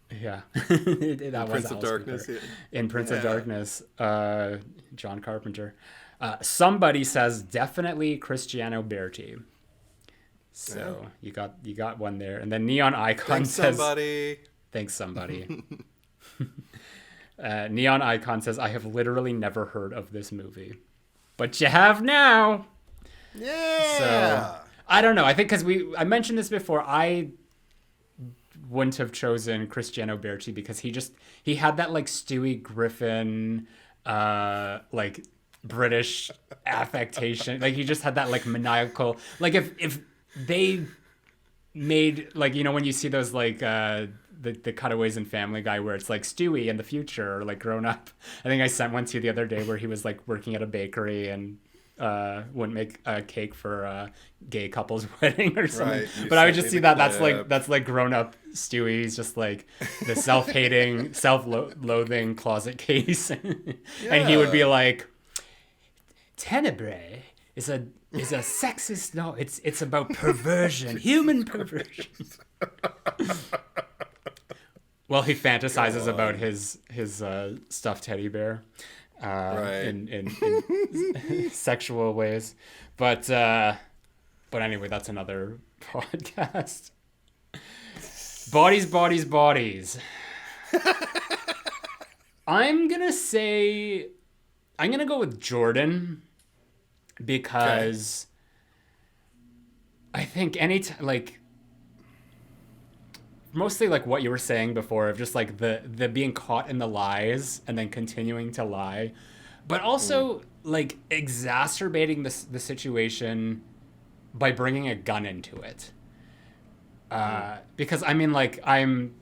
Yeah. That was Prince of Darkness. Yeah. In Prince of Darkness, John Carpenter. Somebody says definitely Cristiano Berti. So you got one there. And then Neon Icon says Thanks somebody. Neon Icon says, I have literally never heard of this movie. But you have now. Yeah. So I don't know. I think because I mentioned this before, I wouldn't have chosen Cristiano Berti because he had that like Stewie Griffin like British affectation. Like he just had that like maniacal, like if they made like, when you see those like the cutaways in Family Guy where it's like Stewie in the future or like grown up. I think I sent one to you the other day where he was like working at a bakery and wouldn't make a cake for a gay couple's wedding or something. Right, but I would just see that's like grown up Stewie. He's just like the self-hating, self-loathing closet case. And he would be like, Tenebrae is a sexist. No, it's about perversion, human perversion. Well, he fantasizes about his stuffed teddy bear, in sexual ways, but anyway, that's another podcast. Bodies. I'm gonna go with Jordan because I think mostly like what you were saying before of just like the being caught in the lies and then continuing to lie, but also like exacerbating the situation by bringing a gun into it. Because I mean, like, I'm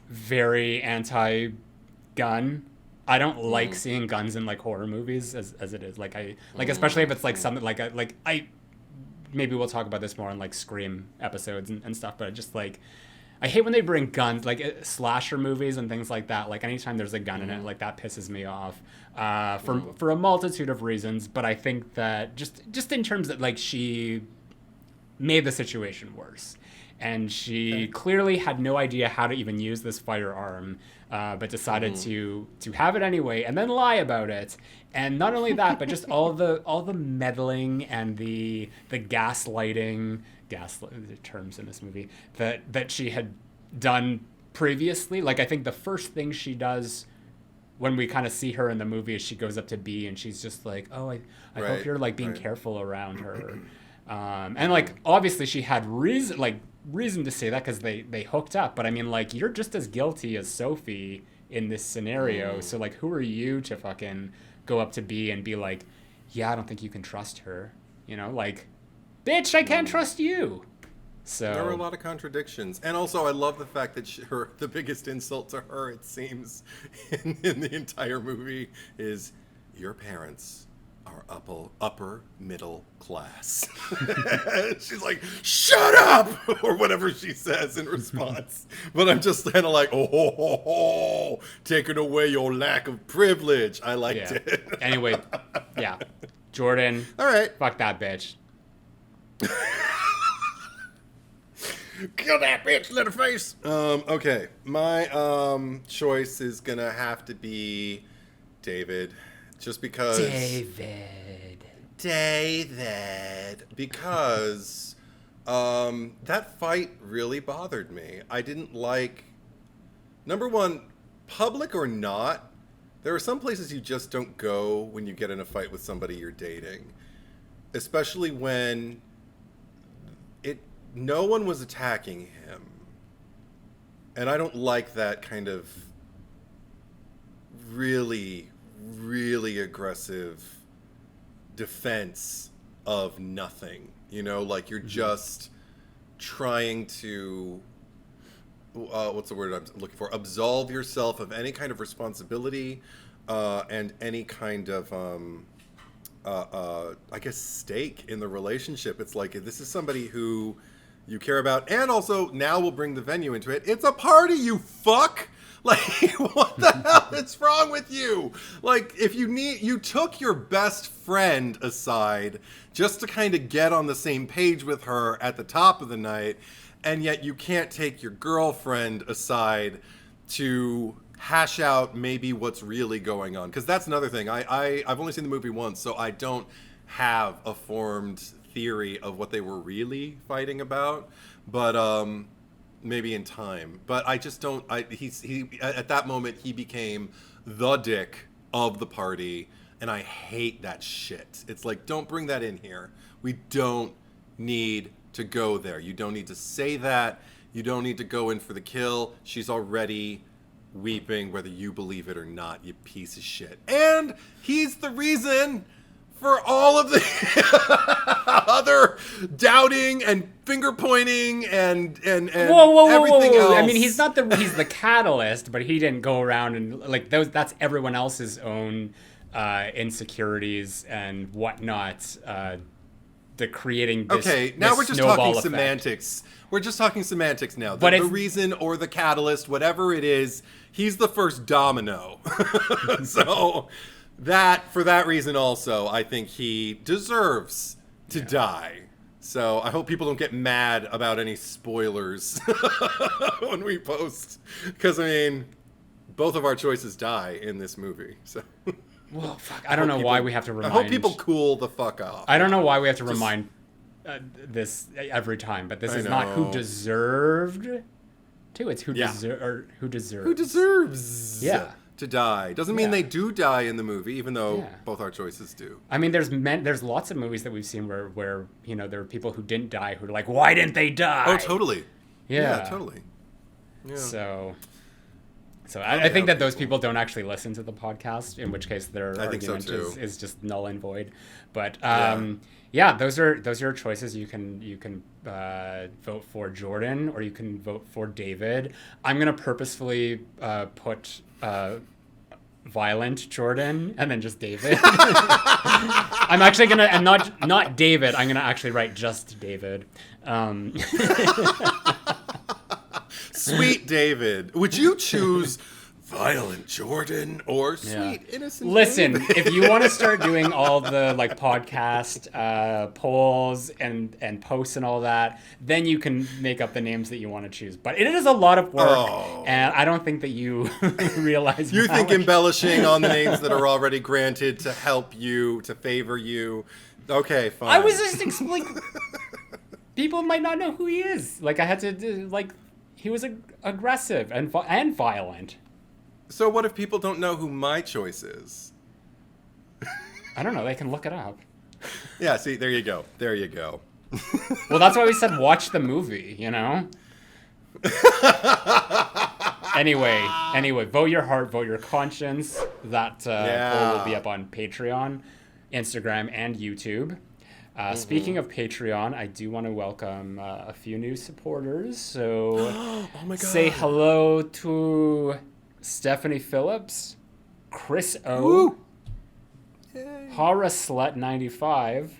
very anti gun. I don't like seeing guns in like horror movies as it is. Like especially if it's like something like I maybe we'll talk about this more in like Scream episodes and stuff, but just like I hate when they bring guns, like slasher movies and things like that. Like anytime there's a gun in it, like that pisses me off for a multitude of reasons. But I think that just in terms of like she made the situation worse. And she clearly had no idea how to even use this firearm, but decided to have it anyway, and then lie about it. And not only that, but just all the meddling and the gaslighting, the terms in this movie that she had done previously. Like I think the first thing she does when we kind of see her in the movie is she goes up to B and she's just like, "Oh, I hope you're like being careful around her." And like obviously she had reason to say that because they hooked up, but I mean like you're just as guilty as Sophie in this scenario. So like who are you to fucking go up to B and be like, yeah, I don't think you can trust her, you know, like bitch, I can't trust you. So there were a lot of contradictions, and also I love the fact that the biggest insult to her, it seems, in the entire movie is your parents are upper middle class. She's like, shut up, or whatever she says in response. But I'm just kind of like, oh, taking away your lack of privilege. I liked it. Anyway, yeah, Jordan. All right, fuck that bitch. Kill that bitch, little face. Okay, my choice is gonna have to be David. Just because... David. Because that fight really bothered me. I didn't like... Number one, public or not, there are some places you just don't go when you get in a fight with somebody you're dating. Especially when no one was attacking him. And I don't like that kind of really aggressive defense of nothing, you know, like you're just trying to what's the word I'm looking for, absolve yourself of any kind of responsibility and any kind of I guess stake in the relationship. It's like, this is somebody who you care about, and also now we'll bring the venue into it. It's a party, you fuck. Like, what the hell is wrong with you? Like, if you took your best friend aside just to kind of get on the same page with her at the top of the night, and yet you can't take your girlfriend aside to hash out maybe what's really going on. Because that's another thing. I've only seen the movie once, so I don't have a formed theory of what they were really fighting about. But, maybe in time, but I just don't. He at that moment he became the dick of the party, and I hate that shit. It's like, don't bring that in here. We don't need to go there. You don't need to say that. You don't need to go in for the kill. She's already weeping, whether you believe it or not, you piece of shit. And he's the reason for all of the other doubting and finger pointing and whoa, everything else. I mean, he's the catalyst, but he didn't go around and like that's everyone else's own insecurities and whatnot. The creating this, okay, now we're just talking effect. Semantics. We're just talking semantics now. The reason or the catalyst, whatever it is, he's the first domino. So for that reason also, I think he deserves to die. So I hope people don't get mad about any spoilers when we post. Because, I mean, both of our choices die in this movie. So, well, fuck. I don't know why we have to remind... I hope people cool the fuck off. I don't know why we have to remind this every time, but this is not who deserved to. It's who deserves. Who deserves. Yeah. To die. Doesn't mean they do die in the movie, even though both our choices do. I mean, there's lots of movies that we've seen where you know, there are people who didn't die who are like, why didn't they die? Oh, totally. Yeah, totally. Yeah. So I think that those people don't actually listen to the podcast, in which case their argument is just null and void. But those are choices. You can vote for Jordan or you can vote for David. I'm gonna purposefully put Violent Jordan, and then just David. I'm actually gonna, and not David. I'm gonna actually write just David. Sweet David. Would you choose Violent Jordan or Sweet Innocent Listen, David? if you want to start doing all the like podcast polls and posts and all that, then you can make up the names that you want to choose. But it is a lot of work, and I don't think that you realize. You think embellishing on the names that are already granted to help you, to favor you. Okay, fine. I was just explaining. People might not know who he is. Like I had to do, like he was aggressive and violent. So what if people don't know who my choice is? I don't know. They can look it up. Yeah, see, there you go. There you go. Well, that's why we said watch the movie, you know? Anyway, vote your heart, vote your conscience. That poll will be up on Patreon, Instagram, and YouTube. Speaking of Patreon, I do want to welcome a few new supporters. So Oh my God. say hello to Stephanie Phillips, Chris O, Woo. Yay. Horror Slut 95.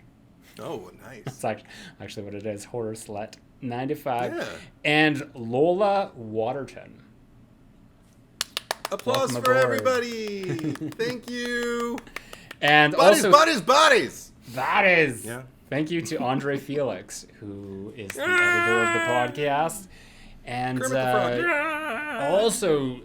Oh, nice. That's actually what it is, Horror Slut 95. Yeah. And Lola Waterton. Applause Welcome for aboard. everybody. Thank you. And Bodies, also, bodies. that is. Yeah. Thank you to Andre Felix, who is the editor of the podcast. And Kermit the Frog. Yeah. also,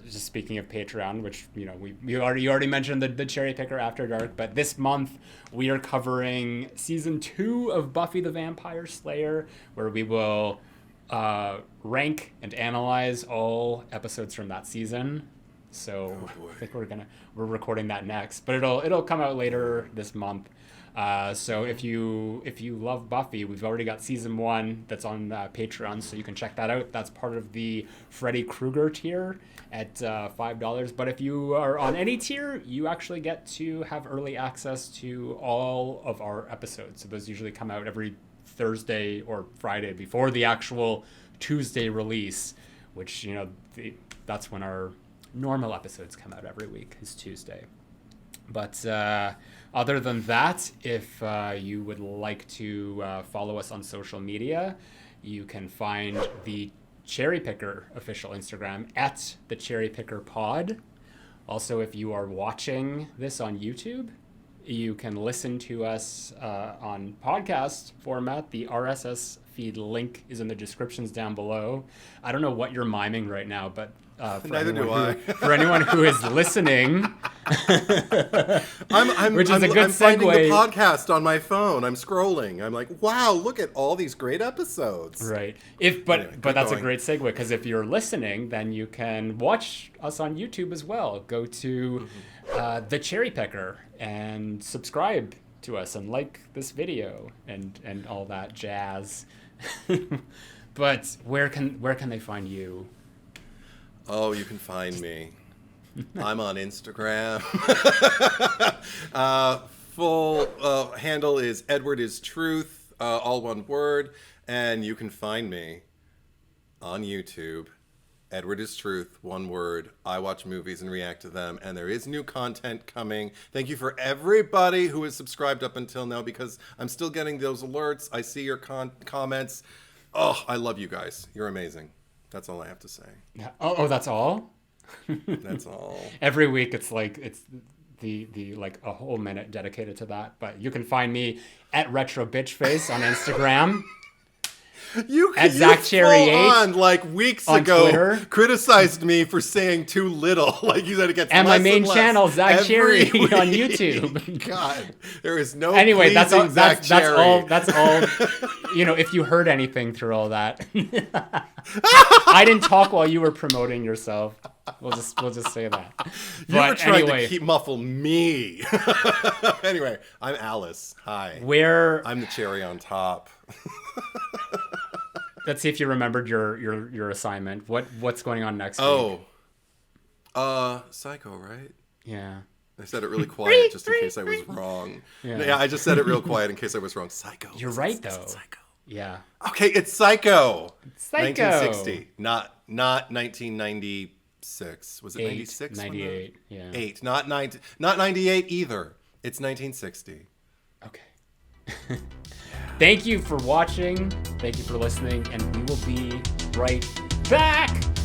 just speaking of Patreon, which you already mentioned the Cherry Picker After Dark, but this month we are covering season 2 of Buffy the Vampire Slayer, where we will rank and analyze all episodes from that season. So boy. I think we're recording that next, but it'll come out later this month. So if you love Buffy, we've already got season 1 that's on Patreon, so you can check that out. That's part of the Freddy Krueger tier at $5. But if you are on any tier, you actually get to have early access to all of our episodes. So those usually come out every Thursday or Friday before the actual Tuesday release, which that's when our normal episodes come out every week, is Tuesday. But other than that, if you would like to follow us on social media, you can find the Cherry Picker official Instagram at the Cherry Picker Pod. Also, if you are watching this on YouTube, you can listen to us on podcast format. The RSS feed link is in the descriptions down below. I don't know what you're miming right now, but Neither do I. for anyone who is listening, which is a good I'm finding the segue. podcast on my phone. I'm scrolling. I'm like, wow, look at all these great episodes. Right. Anyway, But keep that's a going. great segue, because if you're listening, then you can watch us on YouTube as well. Go to the Cherry Picker and subscribe to us and like this video and all that jazz. But where can they find you? Oh, you can find me. I'm on Instagram. Full handle is Edward is Truth, all one word, and you can find me on YouTube. Edward is Truth, one word. I watch movies and react to them, and there is new content coming. Thank you for everybody who has subscribed up until now, because I'm still getting those alerts. I see your comments. Oh, I love you guys. You're amazing. That's all I have to say. Oh, that's all? That's all. Every week it's the like a whole minute dedicated to that. But you can find me at Retro Bitch Face on Instagram. You At Zack Cherry 8 on like weeks on ago Twitter. criticized me for saying too little. Like you said, it gets And less my main less channel, Zack every Cherry week. on YouTube. God, there is no Anyway, that's all. pleasing Zack That's Cherry. all. That's all. If you heard anything through all that, I didn't talk while you were promoting yourself. We'll just say that. You were But trying anyway, to muffle me. Anyway, I'm Alice. Hi. I'm the cherry on top. Let's see if you remembered your assignment. What's going on next week? Psycho, right? Yeah. I said it really quiet just in case I was wrong. Yeah. Yeah, I just said it real quiet in case I was wrong. Psycho. You're Is right, it though. Psycho. Yeah. Okay, it's Psycho. Psycho. 1960, not 1996. 96. Was it Eight, 96? 98, yeah. 8, not 98 either. It's 1960. Okay. Thank you for watching. Thank you for listening. And we will be right back.